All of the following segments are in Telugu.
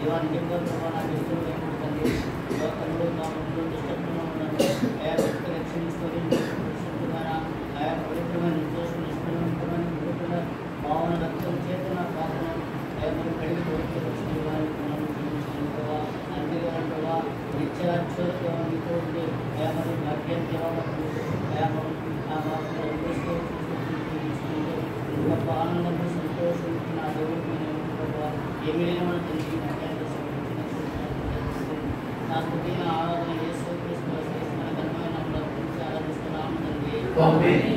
దేవానికి ఎంతో ప్రభావ నాకు ఎంతో తండ్రి లోకంలో మా ముందు దుష్టత్వంలో ఉన్నది ఆయా వ్యక్తి రక్షణిస్తుంది ద్వారా ఆయా పవిత్రమైన నిర్దోషం నిష్కలమైన పవిత్ర భావన రక్తం చేత నా పాపను ఎవరు కడిగి పవిత్ర ప్రభావ అంతేగా నిత్యాక్షరతో మీతో ఉండే ఎవరి భాగ్యం దేవాలకు గొప్ప ఆనందము సంతోషం నా దేవుడికి ఏమి లేని మన తండ్రి నా స్తుతి నా ఆరాధన యేసు క్రీస్తు మన ఘనమైన నామములో ఆరాధిస్తున్నాము తండ్రి ఆమేన్.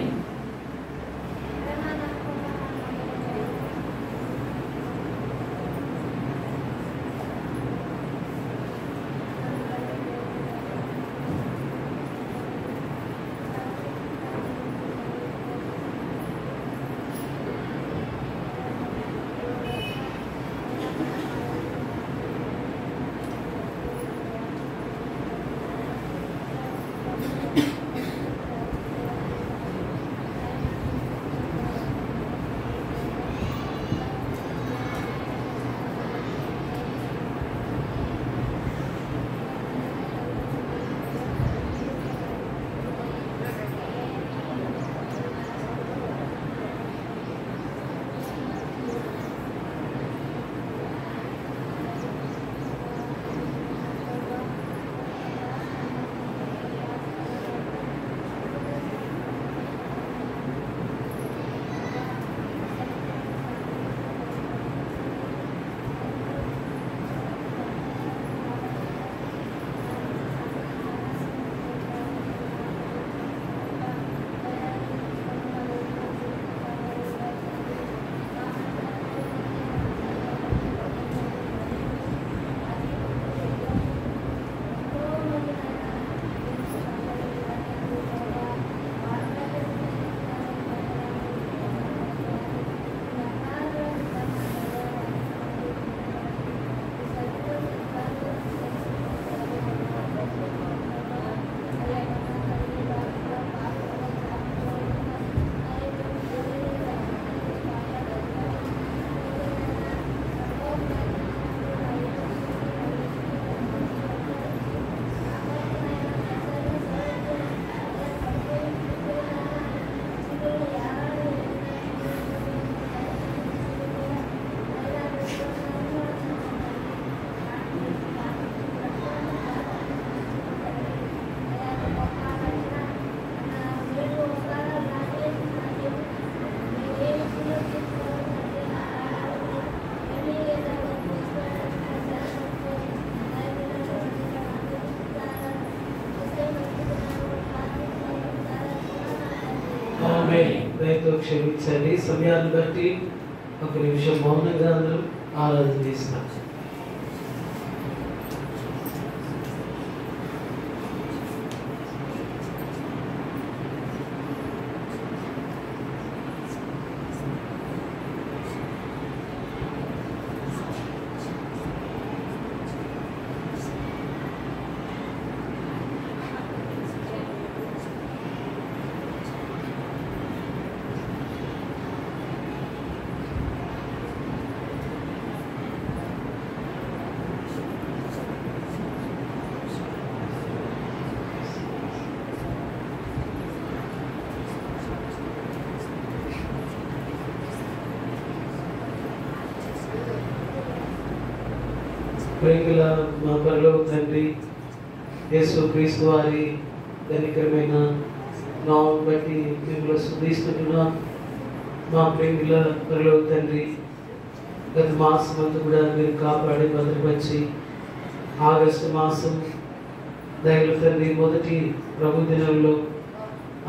దయతో క్షమించండి. సమయాన్ని బట్టి ఒక నిమిషం మౌనంగా అందరూ ఆరాధన చేసినాం. ప్రేమల మా పరలోక తండ్రి, యేసు క్రీస్తు వారి ధనికరమైన నామం బట్టి మిమ్మల్ని స్తుతిస్తున్నాం. మా ప్రేమల పరలోక తండ్రి, గత మాసం అంతా కూడా మీరు కాపాడి భద్రపరిచి ఆగస్టు మాసం దయల తండ్రి మొదటి ప్రభు దినంలో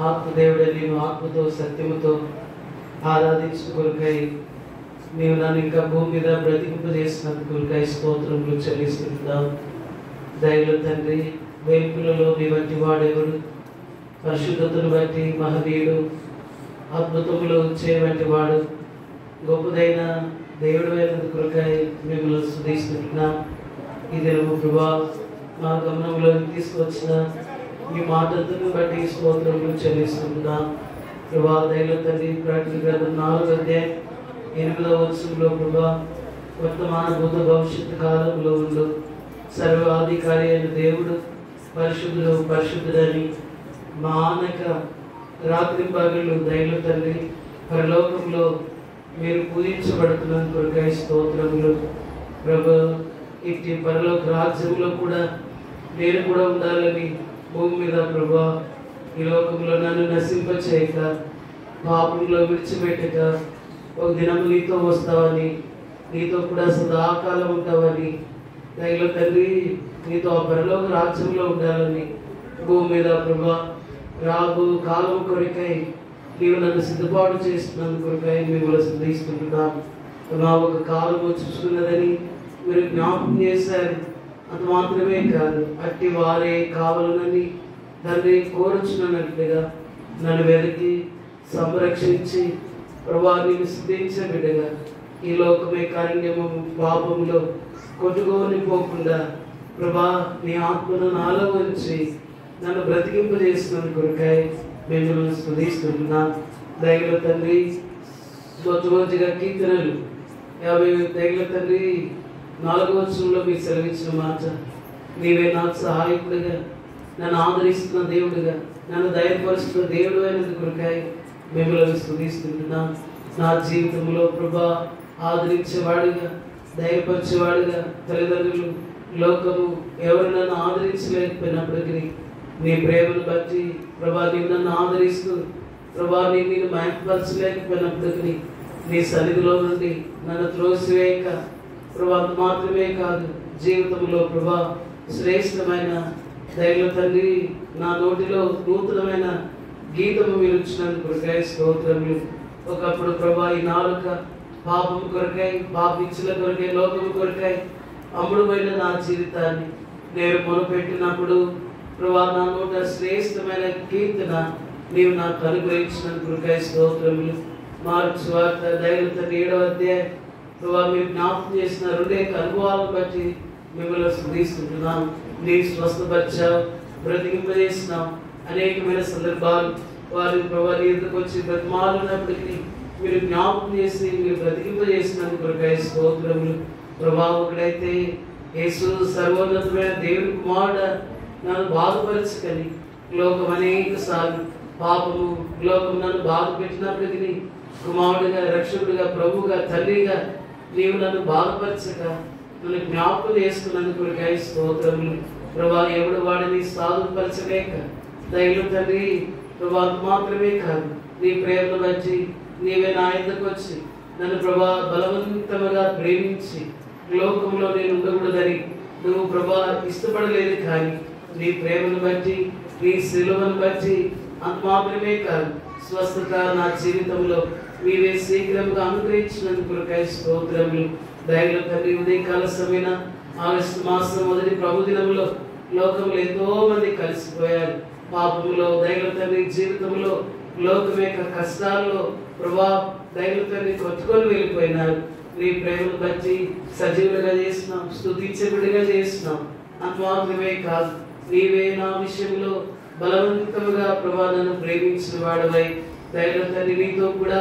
ఆత్మదేవుడని ఆత్మతో సత్యముతో ఆరాధించిన కొరకై నీవు నన్ను ఇంకా భూమి మీద బ్రతికింపజేసినందుకు స్తోత్రములు చెల్లిస్తున్నాం. దయలో తండ్రి, వేల్పులలో నీ వంటి వాడెవడు, పరిశుద్ధతను బట్టి మహనీయుడు, అద్భుతములు వచ్చే వంటి వాడు, గొప్పదైన దేవుడు అయినందుకు కొరకై మిమ్మల్ని స్తుతిస్తున్నాం. ఈ దినము ప్రభా మా గమనంలోకి తీసుకొచ్చిన మీ మాటలను బట్టి స్తోత్రములు చెల్లిస్తున్నాం. ప్రభా దయలో తండ్రి, ప్రకటన గ్రంథం 4వ అధ్యాయం 8వ వచనంలో ప్రభా వర్తమాన భూత భవిష్యత్తు కాలంలో ఉండు సర్వాధికారి అయిన దేవుడు పరిశుద్ధుడు పరిశుద్ధుడని మానక రాత్రి పగళ్ళు దయలు తండ్రి పరలోకంలో మీరు పూజించబడుతున్నందుకు కొరకై స్తోత్రములు. ప్రభు ఇట్టి పరలోక రాజ్యంలో కూడా నేను కూడా ఉండాలని భూమి మీద ప్రభా ఈ లోకంలో నన్ను నశింపచేయక పాపంలో విడిచిపెట్టక ఒక దినం నీతో వస్తావని, నీతో కూడా సదాకాలం ఉంటావని, దయలో తండ్రి నీతో ఆ పరలోక రాజ్యంలో ఉండాలని భూమి మీద ప్రభా రాబు కాలం కొరకై నీవు నన్ను సిద్ధపాటు చేస్తున్నందుకు కొరకై మిమ్మల్ని స్తుతిస్తున్నాను. నా ఒక కాలం చూసుకున్నదని మీరు జ్ఞాపకం చేశారు. అంత మాత్రమే కాదు, అట్టి వారే కావాలనని తండ్రి కోరుచున్నట్లుగా నన్ను వెతికి సంరక్షించి ప్రభావిని సిద్ధించే బిడ్డగా ఈ లోకమే కారణ్యము పాపంలో కొట్టుకొని పోకుండా ప్రభా నీ ఆత్మను నాలో ఉంచి నన్ను బ్రతికింపజేస్తున్నందుకు కొరకై మిమ్మల్ని స్తుతిస్తున్నా. దయగల తండ్రి రోజుగా కీర్తనలు 50 దయగల తండ్రి 4వ వచనంలో మీరు సెలవిచ్చిన మాట, నీవే నాకు సహాయకుడిగా నన్ను ఆదరిస్తున్న దేవుడిగా నన్ను దయపరుస్తున్న దేవుడు అయినందుకు కొరకై మిమ్మల్ని స్తుతిస్తున్నా. నా జీవితంలో ప్రభా ఆదరించేవాడిగా ధైర్యపరిచేవాడిగా తల్లిదండ్రులు లోకము ఎవరు నన్ను ఆదరించలేకపోయినప్పటికీ నీ ప్రేమను బట్టి ప్రభా నీవు నన్ను ఆదరిస్తూ ప్రభా నేను మహిమపరచలేకపోయినప్పటికీ నీ సన్నిధిలో నుండి నన్ను త్రోసివేయక ప్రభా మాత్రమే కాదు జీవితంలో ప్రభా శ్రేష్టమైన దయల తండ్రి నా నోటిలో నూతనమైన గీతము మీరు ఇచ్చినందుకు కొరకై స్తోత్రములు. ఒకప్పుడు ప్రభా ఈ నాలుక పాపం కొరకై పాపిచ్చుల కొరకై లోకము కొరకై అమ్ముడుపోయిన నా జీవితాన్ని నేను మొదలుపెట్టినప్పుడు ప్రభా నా నోట శ్రేష్టమైన కీర్తన నీవు నాకు అనుగ్రహించినందుకు కొరకై స్తోత్రములు. మార్క్స్ వార్త దయల తండ్రి 7వ అధ్యాయం ప్రభా మీరు జ్ఞాపకం చేసిన 2 అనుభవాలను బట్టి మిమ్మల్ని స్తుతిస్తున్నాం. నీ స్వస్థపరిచావు, బ్రతికింపజేసినావు. అనేకమైన సందర్భాలు వారి ప్రభా నీ ఎదురుకు వచ్చి బ్రతిమాలున్నప్పటికీ మీరు జ్ఞాపకం చేసి మీరు బ్రతికింపజేసినందుకు కొరకై స్తోత్రములు. ప్రభా ఒకడైతే యేసు సర్వోన్నతమైన దేవుని కుమారుడు నన్ను బాధపరచుకని లోకం అనేక సార్లు పాపము లోకం నన్ను బాధ పెట్టినప్పటికీ కుమారుడిగా రక్షకుడిగా ప్రభువుగా తండ్రిగా నీవు నన్ను బాధపరచక నన్ను జ్ఞాపకం చేసుకున్నందుకు కొరకై స్తోత్రములు. ప్రభా ఎవడు వాడిని సాధుపరచలేక దయలు తండ్రి ప్రభా మాత్రమే కాదు నీ ప్రేమను బట్టి నీవే నా ఎద్దకు వచ్చి నన్ను ప్రభా బలవంతముగా ప్రేమించి లోకంలో నేను ఉండకూడదని నువ్వు ప్రభా ఇష్టపడలేదు. కానీ నీ ప్రేమను బట్టి నీ శిలువను బట్టి అంత మాత్రమే కాదు స్వస్థత నా జీవితంలో నీవే శీఘ్రంగా అనుగ్రహించినందుకు కొరకై స్తోత్రములు. దయలో తండ్రి ఉదయకాల సమయన ఆగస్టు మాసం మొదటి ప్రభు దినంలో లోకంలో ఎంతో మంది కలిసిపోయారు. పాపంలో దయలో తండ్రి జీవితంలో లోకం యొక్క కష్టాల్లో ప్రభా దయలో తండ్రి కొట్టుకొని వెళ్ళిపోయినారు. నీ ప్రేమను బట్టి సజీవులుగా చేసినాం, స్తుతించబడిగా చేసినాం. అంత మాత్రమే కాదు నీవే నా విషయంలో బలవంతముగా ప్రభా నన్ను ప్రేమించిన వాడవై దయలో తండ్రి నీతో కూడా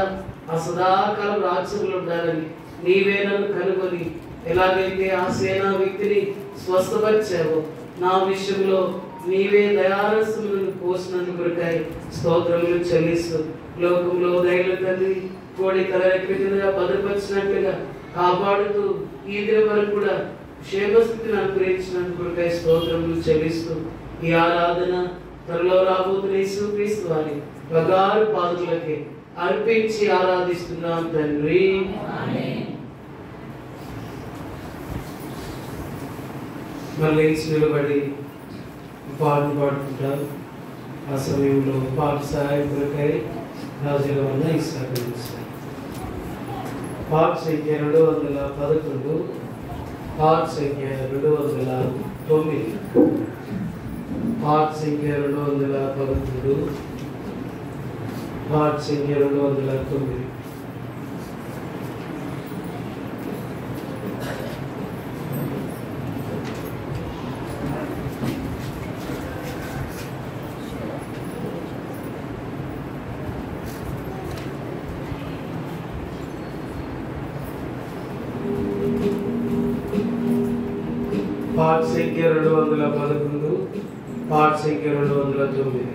ఆ సదాకాలం రాజ్యంలో ఉండాలని నీవే నన్ను కనుగొని ఎలాగైతే ఆ సేనా వ్యక్తిని స్వస్థపరిచావో నా విషయంలో నీవే దయారసములను పోసినందుకు కొరకై స్తోత్రములు చెల్లిస్తూ లోకంలో దయలు తండ్రి కోడి తల కిందగా భద్రపరిచినట్లుగా కాపాడుతూ ఈ దినం వరకు కూడా క్షేమస్థితిని అనుగ్రహించినందుకు కొరకై స్తోత్రములు చెల్లిస్తూ ఈ ఆరాధన త్వరలో రాబోతున్న యేసుక్రీస్తు వారి బంగారు పాదములకే అర్పించి ఆరాధిస్తున్నాం తండ్రి. మళ్ళీ నిలబడి పాటలు పాడుకుంటారు. ఆ సమయంలో పాట సహాయం కొరకై రాజుల వల్ల ఇస్తారు. పాట సంఖ్య 211, పాట సంఖ్య 209, పాట సంఖ్య 211, పాట సంఖ్య 209. పాట సంఖ్య 211, పాట సంఖ్య 209.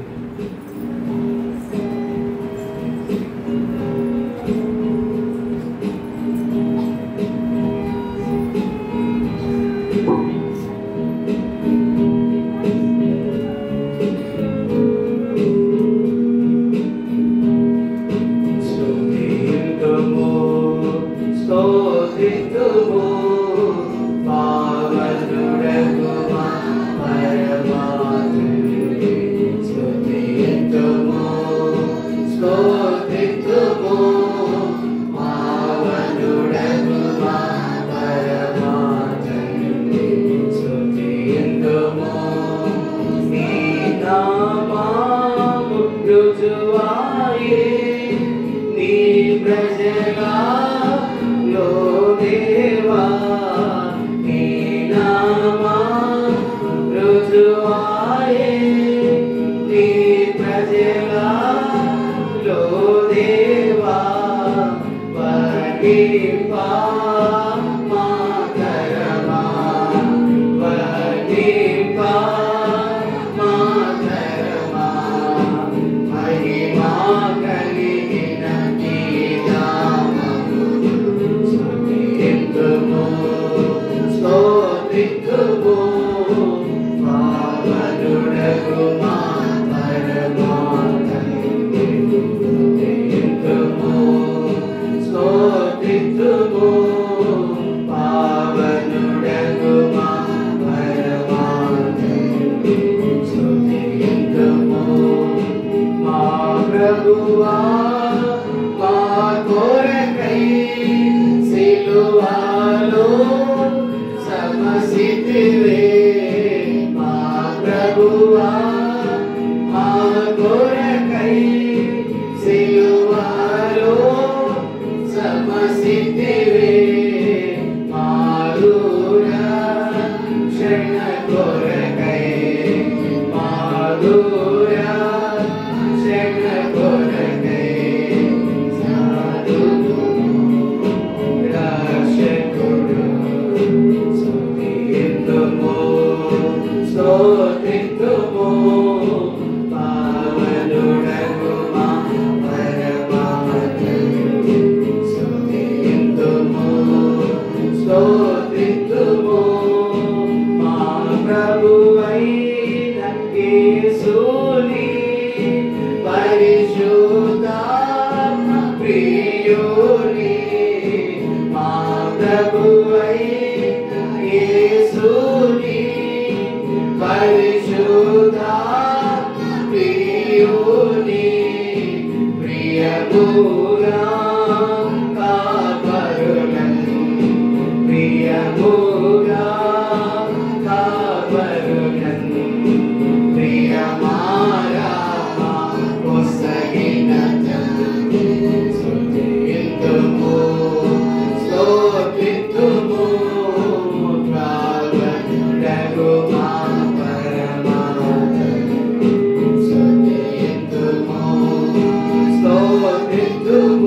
Sto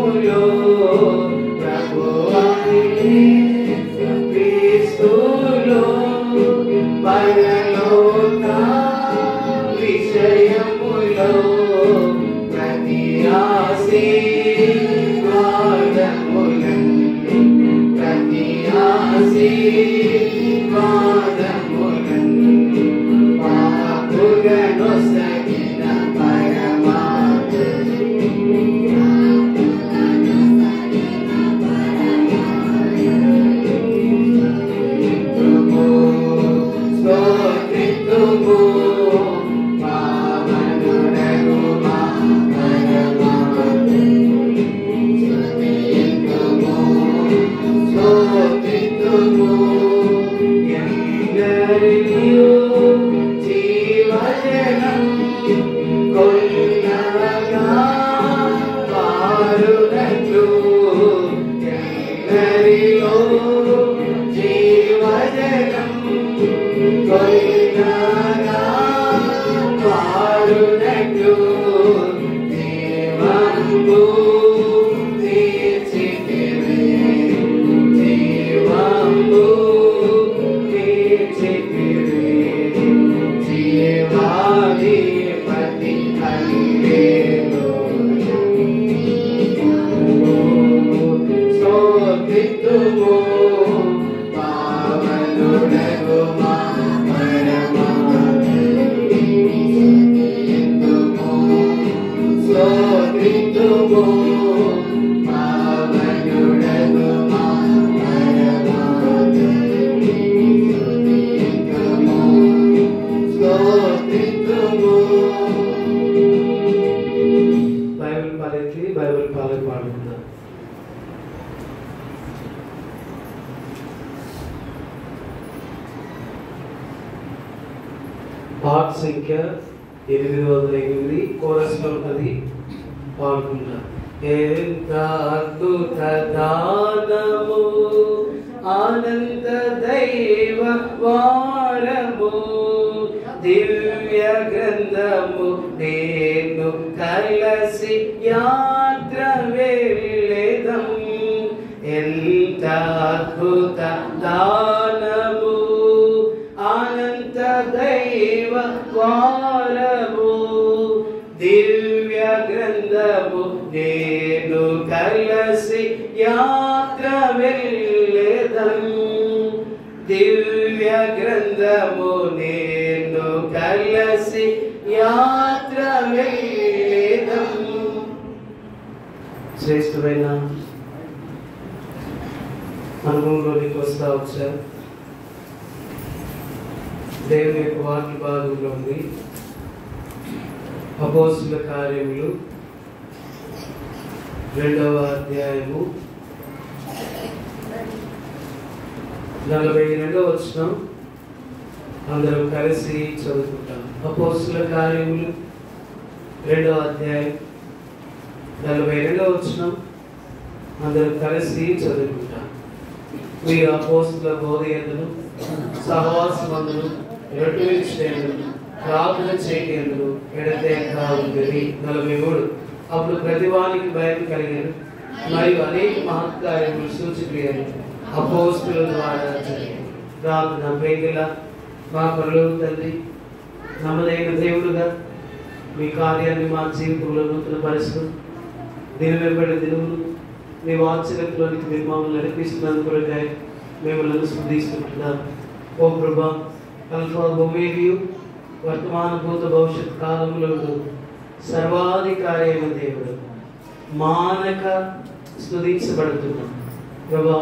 విషయములో ప్రభువాని క్రీస్తులో పరలోక విషయములో ప్రతి ఆశీర్వాదములను ప్రతి ఆశీర్వాదములను పాపులనొసగిన పాట సంఖ్య 808 కోరస్లో ఉన్నది పాడుకుంటా. ఎంత అద్భుత దానము ఆనంద దైవ వారము దివ్య గ్రంథము నేను కలసి యాత్ర వెళ్ళేదం. ఎంత అద్భుత దానము ఆనంద దైవ వారము దివ్య గ్రంథము నేను కలసి యాత్ర వెళ్ళేదం. దివ్య గ్రంథము నేను కలసి యాత్ర వెళ్ళేదం. శ్రేష్టమైన అనుభవంలోనికి వస్తా వచ్చారు. దేవుని యొక్క వాక్య భాగంలో ఉంది అపోస్తుల కార్యములు 2వ అధ్యాయము 42వ వచనం అందరం కలిసి చదువుకుంటాం. అపోస్తుల కార్యములు 2వ అధ్యాయం 42వ వచనం అందరం కలిసి చదువుకుంటాం. మీరు అపోస్తుల బోధయందును సహవాసమందును రొట్టె విరుచుటయందును ప్రార్థన చేయటయందును ఎడతెగక ఉండేది. 43 అప్పుడు ప్రతివానికి భయం కలిగెను మరియు అనేక మహత్కార్యములు సూచక్రియలు అపోస్తుల ద్వారా జరిగాయి. ప్రార్థన. ప్రేమగల మా పరలోక తండ్రి, నమ్మదైన దేవుడుగా మీ కార్యాన్ని మా జీవితంలో నూతన పరుస్తూ దినం వెంబడి దినములు మీ వాత్సల్యంలోనికి మీరు మమ్మల్ని నడిపిస్తున్నందుకు మిమ్మల్ని స్మరిస్తుంటున్నాం. ఓ ప్రభా, అల్ఫా ఒమేగా వర్తమాన భూత భవిష్యత్ కాలంలో సర్వాధికారి అయిన దేవుడు మానక స్తుతించబడుతున్నాం. ప్రభా,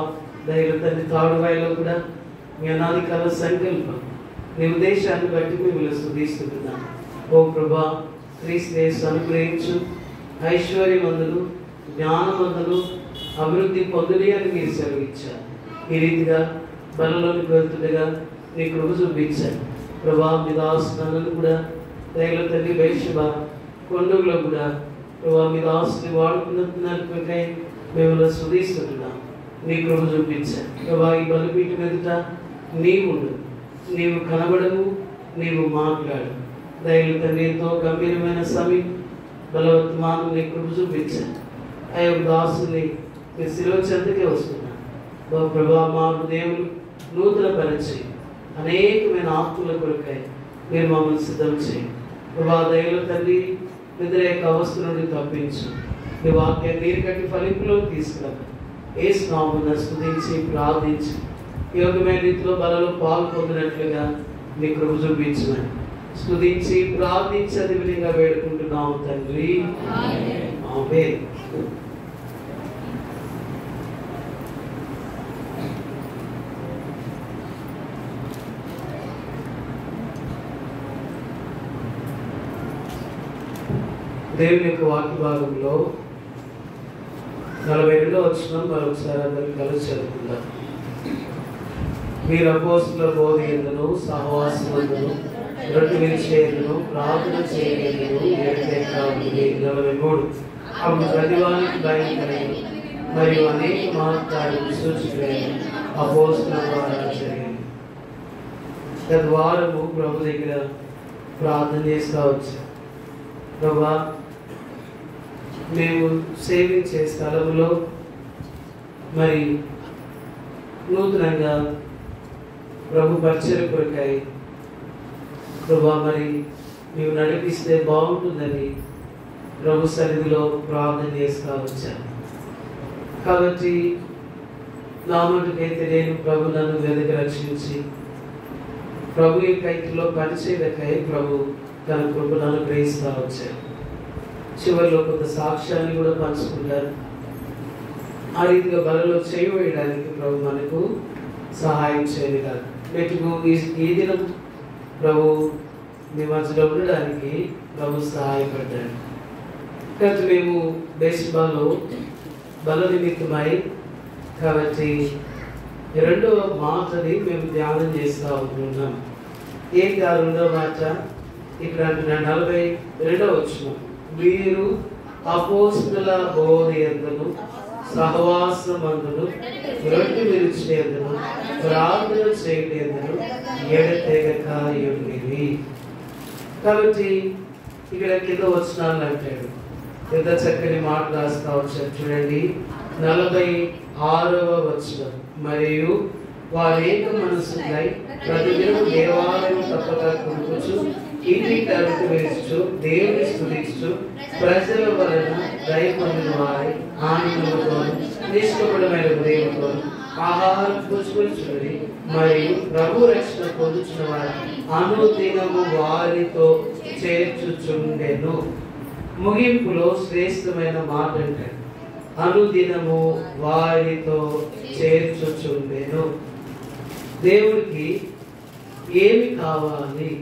దైవ తండ్రి తాడువాయిలో కూడా మీ అనాది కాల సంకల్పం నీ ఉద్దేశాన్ని బట్టి మిమ్మల్ని స్తుతిస్తున్నాం. ఓ ప్రభా, క్రీస్తు అనుగ్రహించు ఐశ్వర్యమందులు జ్ఞానమందులు అభివృద్ధి పొందుని అని మీరు సెలవిచ్చారు. ఈ రీతిగా బలంలోనికి వెళ్తుండగా నీ కృప చూపించారు. ప్రభా, మీ దాసులను కూడా దైవ తండ్రి వైశ్వ కొండలో కూడా ప్రభా మీ దాసుని వాడుకున్నట్టుకై మిమ్మల్ని స్తుతిస్తున్నాం. నీ కృప చూపించారు. ప్రభా, ఈ బలిపీఠం ఎదుట నీవుండు, నీవు కనబడవు, నీవు మాట్లాడు. దైవ తండ్రి ఎంతో గంభీరమైన సమయం బలవర్తమానం నీ కృప చూపించారు. ఆ యొక్క దాసుని మీ శిలువ చెంతకే వస్తున్నాను. ప్రభా మా హృదయములు నూతన పరిచి అనేకమైన ఆత్మల కొరకై మీరు మమ్మల్ని సిద్ధం చేయండి. ప్రభా దయలో తండ్రి వ్యతిరేక అవస్థ నుండి తప్పించు. మీ వాక్యాన్ని నీరు కట్టి ఫలింపులో తీసుకురాక యేసు నామమున స్తుతించి ప్రార్థించి యోగ్యమైన రీతిలో బలలో పాల్పొందినట్లుగా మీ కృప చూపించమని స్తుతించి ప్రార్థించి అది విధంగా వేడుకుంటున్నాము తండ్రి. ఆమేన్. దేవుని యొక్క వాక్య భాగంలో 42వ వచనం మరొకసారి అందరికి కలిసి చదువుకుందాం. మీరు అపోస్తలుల బోధ యందును సహవాసమందును రొట్టె విరిచేందును ప్రార్థన చేయలేదును 43 అప్పుడు ప్రతివానికి భయం కలిగి మరియు అనేక మహత్కార్యాలు సూచకులైన అపోస్తలుల ద్వారా జరిగింది. గత వారము ప్రభు దగ్గర ప్రార్థన చేస్తూ వచ్చాం. ప్రభా, మేము సేవించే స్థలంలో మరి నూతనంగా ప్రభు పరిచయ కొరకై ప్రభా మరి మేము నడిపిస్తే బాగుంటుందని ప్రభు సన్నిధిలో ప్రార్థన చేస్తూ వచ్చాను. కాబట్టి నా మటుకైతే నేను ప్రభు నన్ను వెదక రక్షించి ప్రభు యొక్క ఇంటిలో పనిచేయకై ప్రభు తన కృపను అనుగ్రహిస్తూ వచ్చాను. చివరిలో కొంత సాక్ష్యాన్ని కూడా పంచుకుంటారు. ఆ రీతిగా బలలో చేయవేయడానికి ప్రభు మనకు సహాయం చేయని కాదు. మీకు ఈ దినం ప్రభు మీ మధ్యలో ఉండడానికి ప్రభు సహాయపడ్డాడు. కాబట్టి మేము బేస్బాల్లో బల నిమిత్తమై కాబట్టి 2వ మాటని మేము ధ్యానం చేస్తూ ఉంటున్నాం. ఏంటి ఆ 2వ మాట? ఇక్కడ అంటున్నాడు 42వ వచనం, మీరు అపోస్తలుల బోధ యందును సహవాసమందును రొట్టె విరిచేందును ప్రార్థన చేయటందును ఎడతెగక ఉండిరి. కాబట్టి ఇక్కడ కింద వచనాలు అంటాడు. ఎంత చక్కని మాట రాస్తా వచ్చారు చూడండి. 46వ వచనం, మరియు వారేక మనసులై ప్రతిదినం దేవాలయం తప్పక కొనుకొచ్చు ఇంటి తరగతి వేస్తూ దేవుని స్తుతిస్తూ ప్రజల వలన దయ పొందిన వారి ఆనందంతో నిష్కపటమైన హృదయంతో ఆహారం పుచ్చుకొని మరియు ప్రభు రక్షణ పొందుతున్న వారి అనుదినము వారితో చేర్చుచుండెను. ముగింపులో శ్రేష్టమైన మాట అంటే అనుదినము వారితో చేర్చుచుండెను. దేవుడికి ఏమి కావాలి?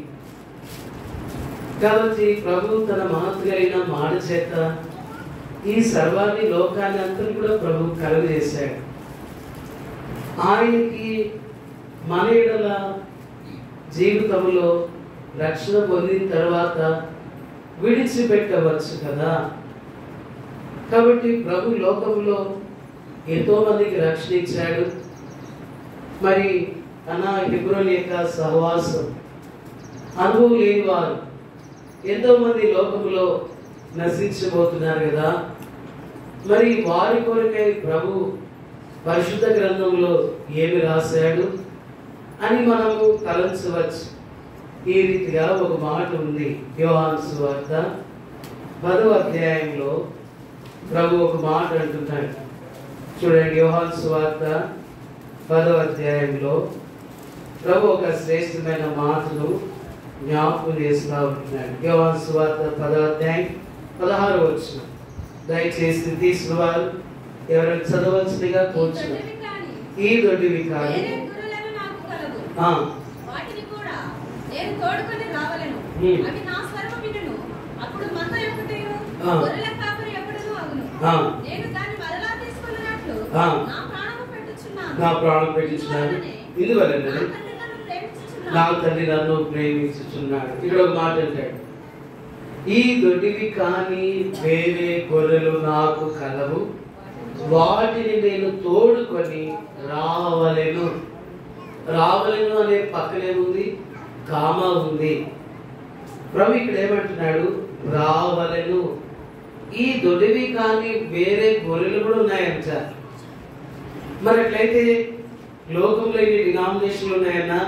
కాబట్టి ప్రభు తన మహత్తులైన మాట చేత ఈ సర్వాన్ని లోకాన్ని అంతా కూడా ప్రభు కలుగజేశాడు. ఆయనకి మన ఎడల జీవితంలో రక్షణ పొందిన తర్వాత విడిచిపెట్టవచ్చు కదా. కాబట్టి ప్రభు లోకంలో ఎంతో మందికి రక్షణ ఇచ్చాడు. మరి హెబ్రోన్ యొక్క సహవాసం అనుభవం లేని వారు ఎంతో మంది లోకంలో నశించబోతున్నారు కదా. మరి వారి కొరకై ప్రభు పరిశుద్ధ గ్రంథంలో ఏమి రాశాడు అని మనము తలంచవచ్చు. ఈ రీతిగా ఒక మాట ఉంది. యోహాను సువార్త 10వ అధ్యాయంలో ప్రభు ఒక మాట అంటున్నాడు. చూడండి, యోహాను సువార్త 10వ అధ్యాయంలో ప్రభు ఒక శ్రేష్టమైన మాటను జ్ఞాపకం చేస్తూ ఉంటున్నాడు. యోహాను సువార్త 10వ అధ్యాయం 16వ వచనం. దయచేసి తీసుకున్న వారు ఎవరైనా చదవలసిందిగా కూర్చున్నారు. ఈ దొడ్డివి కానీ నా ప్రాణం పెట్టుచున్నాను, ఇందువల్ల నా తండ్రి నన్ను ప్రేమించుచున్నాడు. ఇక్కడ ఒక మాట అంటాడు, ఈ దొడ్డివి కానీ వేరే గొర్రెలు నాకు కలవు, వాటిని నేను తోడుకొని రావలెను. రావలెను అనే పక్కనేముంది? కామా ఉంది. ప్రభు ఇక్కడ ఏమంటున్నాడు? రావలెను. ఈ దొడ్డివి కానీ వేరే గొర్రెలు కూడా ఉన్నాయంట. మరి అట్లయితే లోకంలో ఇన్ని డినామినేషన్లు ఉన్నాయన్నా,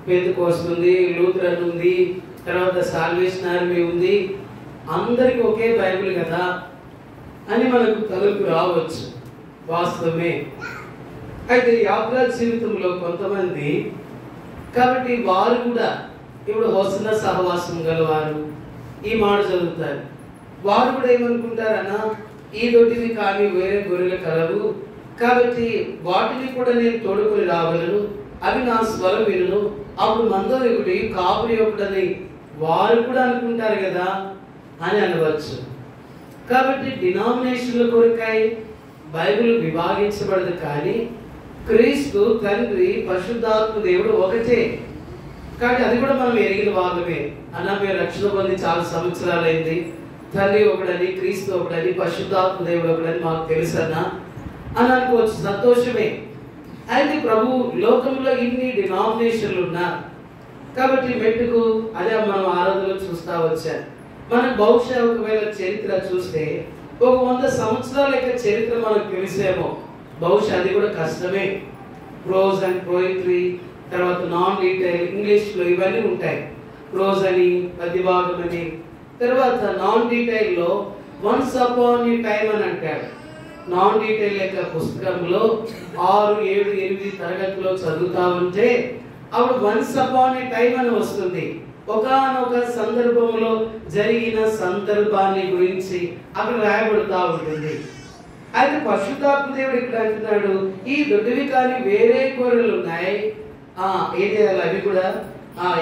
పెంతెకోస్తు ఉంది, లూథరన్ ఉంది, తర్వాత సాల్వేషన్ ఆర్మీ ఉంది, అందరికి ఒకే బైబిల్ కదా అని మనకు తలకు రావచ్చు. వాస్తవమే. అయితే యాత్రా జీవితంలో కొంతమంది కాబట్టి వారు కూడా ఇప్పుడు హోసన్న సహవాసం గలవారు ఈ మాట చదువుతారు. వారు కూడా ఏమనుకుంటారన్నా, ఈ దొడ్డివి కానీ వేరే గొర్రెలు కలవు, కాబట్టి వాటిని కూడా నేను తోడుకొని రాగలను, అవి నా స్వరం వినును, అప్పుడు మందో ఒకటి కాపురి ఒకటని వారు కూడా అనుకుంటారు కదా అని అనవచ్చు. కాబట్టి డినామినేషన్ల కొరకై బైబిల్ విభాగించబడదు, కానీ క్రీస్తు తండ్రి పరిశుద్ధాత్మ దేవుడు ఒకటే. కానీ అది కూడా మనం ఎరిగిన వాళ్ళమే. అన్న మేము రక్షణ పొంది చాలా సంవత్సరాలైంది, తండ్రి ఒకడని, క్రీస్తు ఒకడని, పరిశుద్ధాత్మ దేవుడు ఒకడని మాకు తెలుసన్నా అని అనుకోవచ్చు, సంతోషమే. అయితే ప్రభు లోకంలో ఇన్ని డినామినేషన్లు ఉన్నా కాబట్టి మెట్టుకు అదే మనం ఆరాధనలో చూస్తా వచ్చాను. మనం బహుశా ఒకవేళ చరిత్ర చూస్తే ఒక 100 సంవత్సరాల యొక్క చరిత్ర మనకు తెలిసేమో, బహుశా అది కూడా కష్టమే. ప్రోజ్ అండ్ పోయిట్రీ, తర్వాత నాన్ డీటెయిల్ ఇంగ్లీష్లో ఇవన్నీ ఉంటాయి. ప్రోజ్ అని, పద్యభాగం అని, తర్వాత నాన్ డీటెయిల్లో వన్స్ అపాన్ ఏ టైమ్ అని అంటాడు. నాన్ డీటెయిల్ యొక్క పుస్తకంలో 6, 7, 8 తరగతిలో చదువుతా ఉంటే అప్పుడు వన్స్ అపాన్ ఏ టైమ్ అని వస్తుంది. ఒకానొక సందర్భంలో జరిగిన సందర్భాన్ని గురించి అక్కడ రాయబడుతూ ఉంటుంది. అయితే పరిశుద్ధాత్మ దేవుడు ఇక్కడ అంటున్నాడు, ఈ దొడ్డివి కానీ వేరే గొర్రెలు ఉన్నాయి, ఏం చేయాలి అవి కూడా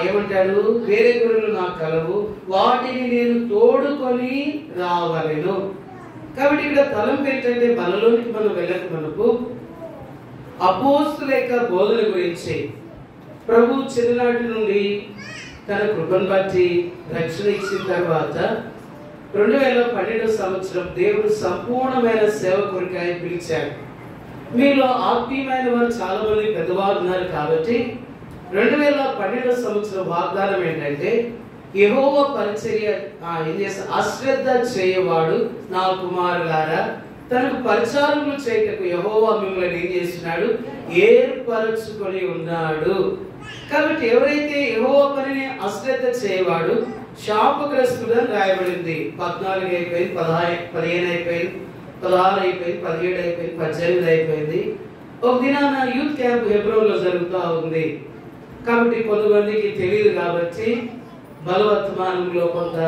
ఏమంటాడు, వేరే గొర్రెలు నాకు కలవు, వాటిని నేను తోడుకొని రావలెను. కాబట్టి ఇక్కడ తలంపు ఏంటంటే, మనలోనికి మనం వెళ్ళక మనకు అపోస్తుల యొక్క బోధన గురించి ప్రభు చిన్ననాటి నుండి తన కృపను బట్టి రక్షణ ఇచ్చిన తర్వాత 2012 సంవత్సరం దేవుడు సంపూర్ణమైన సేవ కొరకై పిలిచాడు. మీలో ఆత్మీయమైన వారు చాలా మంది పెద్దవారు ఉన్నారు కాబట్టి 2012 సంవత్సరం వాగ్దానం ఏంటంటే, యెహోవా పరిచర్య అశ్రద్ధ చేయవాడు నా కుమారులారా, తనకు పరిచారములు చేయటకు యెహోవా మిమ్మల్ని ఏం చేస్తున్నాడు, ఏర్పరచుకొని ఉన్నాడు. కాబట్టి ఎవరైతే యెహోవా పనిని అశ్రద్ధ చేయవాడు శాపగ్రస్తుడని రాయబడింది. 14 అయిపోయింది, 15 అయిపోయింది, 16 అయిపోయింది, 17 అయిపోయింది, 18 అయిపోయింది. ఒక దినాన యూత్ క్యాంప్ హెబ్రోన్లో జరుగుతూ ఉంది. కాబట్టి కొంతమందికి తెలియదు కాబట్టి బలవర్తమానంలో కొంత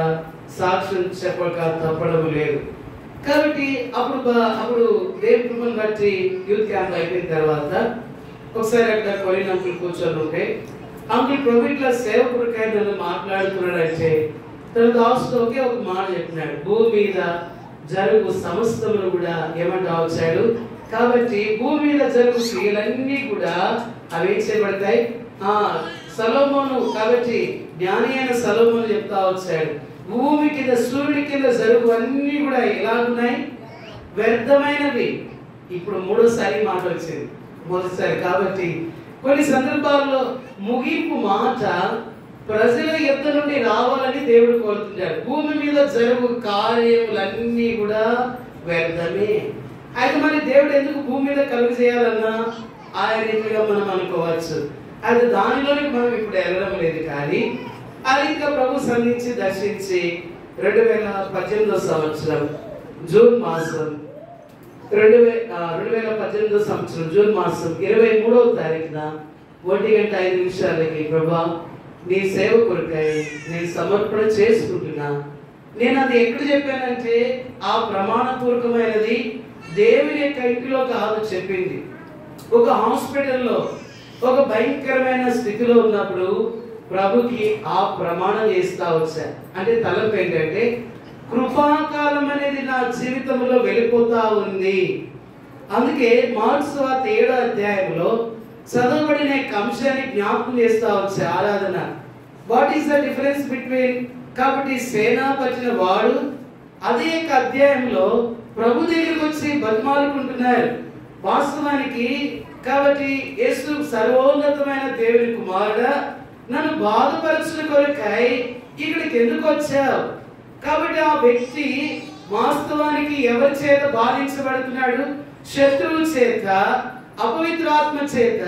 సాక్ష్యం చెప్పక తప్పడం లేదు. కాబట్టి అప్పుడు దేవుని కృపను బట్టి యూత్ క్యాంప్ అయిపోయిన తర్వాత ఒకసారి అక్కడ కొలిన్ అంకుల్ కూర్చొని ఉంటే, అంకుల్ ప్రభు ఇట్లా సేవకుడికై నన్ను మాట్లాడుతున్నాడంటే తన దాసుతో ఒకే ఒక మాట చెప్పినాడు, భూమి మీద జరుగు సమస్తమును కూడా ఏమంటా వచ్చాడు. కాబట్టి భూమి మీద జరుగు క్రియలన్నీ కూడా అవి ఏం చేయబడతాయి, సొలొమోను, కాబట్టి జ్ఞాని అయిన సొలొమోను చెప్తా వచ్చాడు, భూమి కింద సూర్యుడి కింద జరుగు అన్ని కూడా ఎలా ఉన్నాయి, వ్యర్థమైనవి. ఇప్పుడు మూడోసారి మాట వచ్చింది, మొదటిసారి. కాబట్టి కొన్ని సందర్భాల్లో ముగింపు మాట ప్రజల యుద్ధ నుండి రావాలని దేవుడు కోరుతుంటాడు. భూమి మీద జరుగు కార్యములన్నీ కూడా వ్యర్థమే. అయితే మరి దేవుడు ఎందుకు భూమి మీద కలుగు చేయాలన్నా ఆ రీతిగా మనం అనుకోవచ్చు. అది దానిలోనికి మనం ఇప్పుడు వెళ్ళడం లేదు. కానీ అది ఇంకా ప్రభు సంధించి దర్శించి 2018 సంవత్సరం జూన్ మాసం 2018 సంవత్సరం జూన్ మాసం 23వ తారీఖున 1:05 ప్రభా నీ సేవ కొరకై నేను సమర్పణ చేసుకుంటున్నా. నేను అది ఎక్కడ చెప్పానంటే ఆ ప్రమాణపూర్వకమైనది దేవుని యొక్క ఇంటిలో కాదు చెప్పింది. ఒక హాస్పిటల్లో ఒక భయంకరమైన స్థితిలో ఉన్నప్పుడు ప్రభుకి ఆ ప్రమాణం చేస్తా వచ్చా. అంటే తలంపు ఏంటంటే, కృపాకాలం అనేది నా జీవితంలో వెళ్ళిపోతా ఉంది. అందుకే మార్క్స్ సువార్త 7వ అధ్యాయంలో చదవబడిన అంశాన్ని జ్ఞాపకం చేస్తా వచ్చా. ఆరాధన, what is the difference between, కాబట్టి సేనాపతిన వాడు అదే అధ్యాయంలో ప్రభు దగ్గరికి వచ్చి బతిమాలుకుంటున్నారు. వాస్తవానికి కాబట్టి యేసు సర్వోన్నతమైన దేవుని కుమారుడా, నన్ను బాధపరచుట కొరకై ఇక్కడికి ఎందుకు వచ్చావు? కాబట్టి ఆ వ్యక్తి వాస్తవానికి ఎవరి చేత బాధించబడుతున్నాడు? శత్రువు చేత, అపవిత్రాత్మ చేత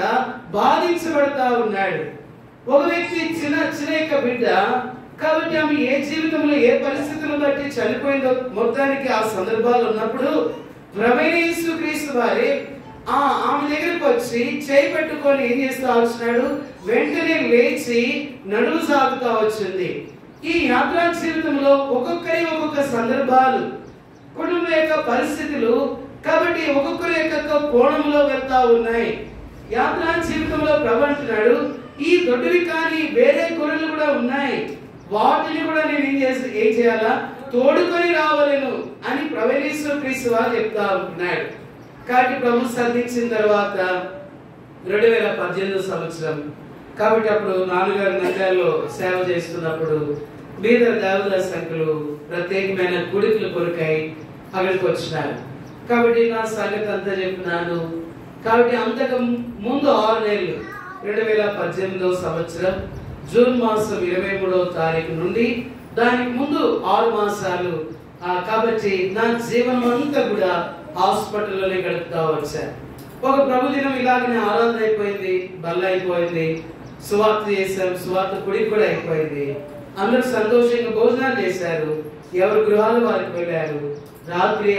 బాధించబడతా ఉన్నాడు. ఒక వ్యక్తి చిన్న యొక్క బిడ్డ, కాబట్టి ఆమె ఏ జీవితంలో ఏ పరిస్థితులను బట్టి చనిపోయిందో మొత్తానికి ఆ సందర్భాలు ఉన్నప్పుడు ప్రభువైన యేసుక్రీస్తు వారి ఆమె దగ్గరికి వచ్చి చేయి పెట్టుకొని ఏం చేస్తా వచ్చినాడు? వెంటనే లేచి నడుము సాగుతా వచ్చింది. ఈ యాత్రా జీవితంలో ఒక్కొక్క సందర్భాలు, కుటుంబం యొక్క పరిస్థితులు, కాబట్టి ఒక్కొక్కరి యొక్క కోణంలో వెళ్తా ఉన్నాయి. యాత్రా జీవితంలో ప్రభు అంటున్నాడు, ఈ దొడ్డివి కానీ వేరే గొర్రెలు కూడా ఉన్నాయి, వాటిని కూడా నేను ఏం చేయాలా? తోడుకొని రావాలను అని ప్రభువైన యేసుక్రీస్తు వారు చెప్తా ఉంటున్నాడు. కాబట్టి ప్రభు సంధించిన తర్వాత 2018 సంవత్సరం, కాబట్టి అప్పుడు నాన్నగారు నంద్యాలలో సేవ చేస్తున్నప్పుడు బీదర్ దేవదాస్ సంఖ్యలు ప్రత్యేకమైన గుడికలు కొరకై అక్కడికి వచ్చినారు. కాబట్టి నా సంగతి అంతా చెప్పినాను. కాబట్టి అంతకు ముందు 6 నెలలు 2018 సంవత్సరం జూన్ మాసం 23వ తారీఖు నుండి దానికి ముందు 6 మాసాలు కాబట్టి నా జీవనం అంతా కూడా హాస్పిటల్లోనే గడుపుతా వచ్చాను. ఒక ప్రభు దినం ఇలాగనే ఆరాధన అయిపోయింది, బల్ల అయిపోయింది, సువార్త చేశాం, సువార్త కుడి కూడా అయిపోయింది. అందరూ సంతోషంగా భోజనాలు చేశారు, ఎవరు గృహాలు వారికి వెళ్ళారు.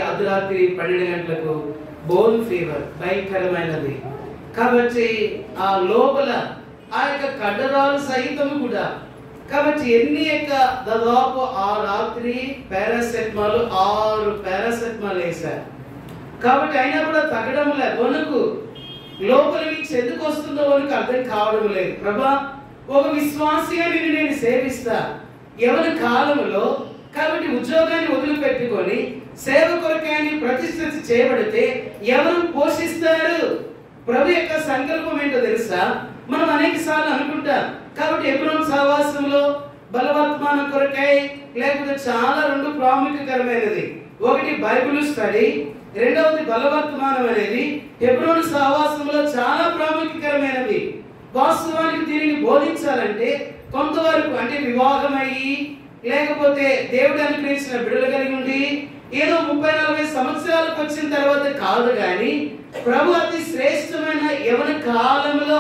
అర్ధరాత్రి 12 గంటలకు బోన్ ఫీవర్ భయంకరమైనది. కాబట్టి ఆ లోపల ఆ యొక్క కడ్డరాలు సహితము కూడా, కాబట్టి ఎన్ని యొక్క దాదాపు ఆ రాత్రి పారాసెటమాల్ 6 పారాసెటమాల్ వేశారు. కాబట్టి అయినా కూడా తగ్గడం లేదు. వణుకు లోపల నుంచి ఎందుకు వస్తుందో వణుకు అర్థం కావడం లేదు. ప్రభా, ఒక విశ్వాసిగా నేను సేవిస్తా ఎవరి కాలంలో, కాబట్టి ఉద్యోగాన్ని వదిలిపెట్టుకొని సేవ కొరకాన్ని ప్రతిష్ఠిత చేయబడితే ఎవరు పోషిస్తారు? ప్రభు యొక్క సంకల్పం ఏంటో తెలుసా? మనం అనేక సార్లు అనుకుంటాం. కాబట్టి ఎబ్రోన్ సహవాసంలో బలవర్తమానం కొరకై లేకపోతే చాలా 2 ప్రాముఖ్యకరమైనది. ఒకటి బైబిల్ స్టడీ, రెండవది బలవర్తమానం అనేది ఎబ్రోన్ సహవాసంలో చాలా ప్రాముఖ్యకరమైనది. వాస్తవానికి దీనిని బోధించాలంటే కొంతవరకు అంటే వివాహమయ్యి లేకపోతే దేవుడు అనుగ్రహించిన బిడ్డలు కలిగి ఉండి ఏదో 30-40 సంవత్సరాలకు వచ్చిన తర్వాత కాదు, కానీ ప్రభు అతి శ్రేష్టమైన యవన కాలంలో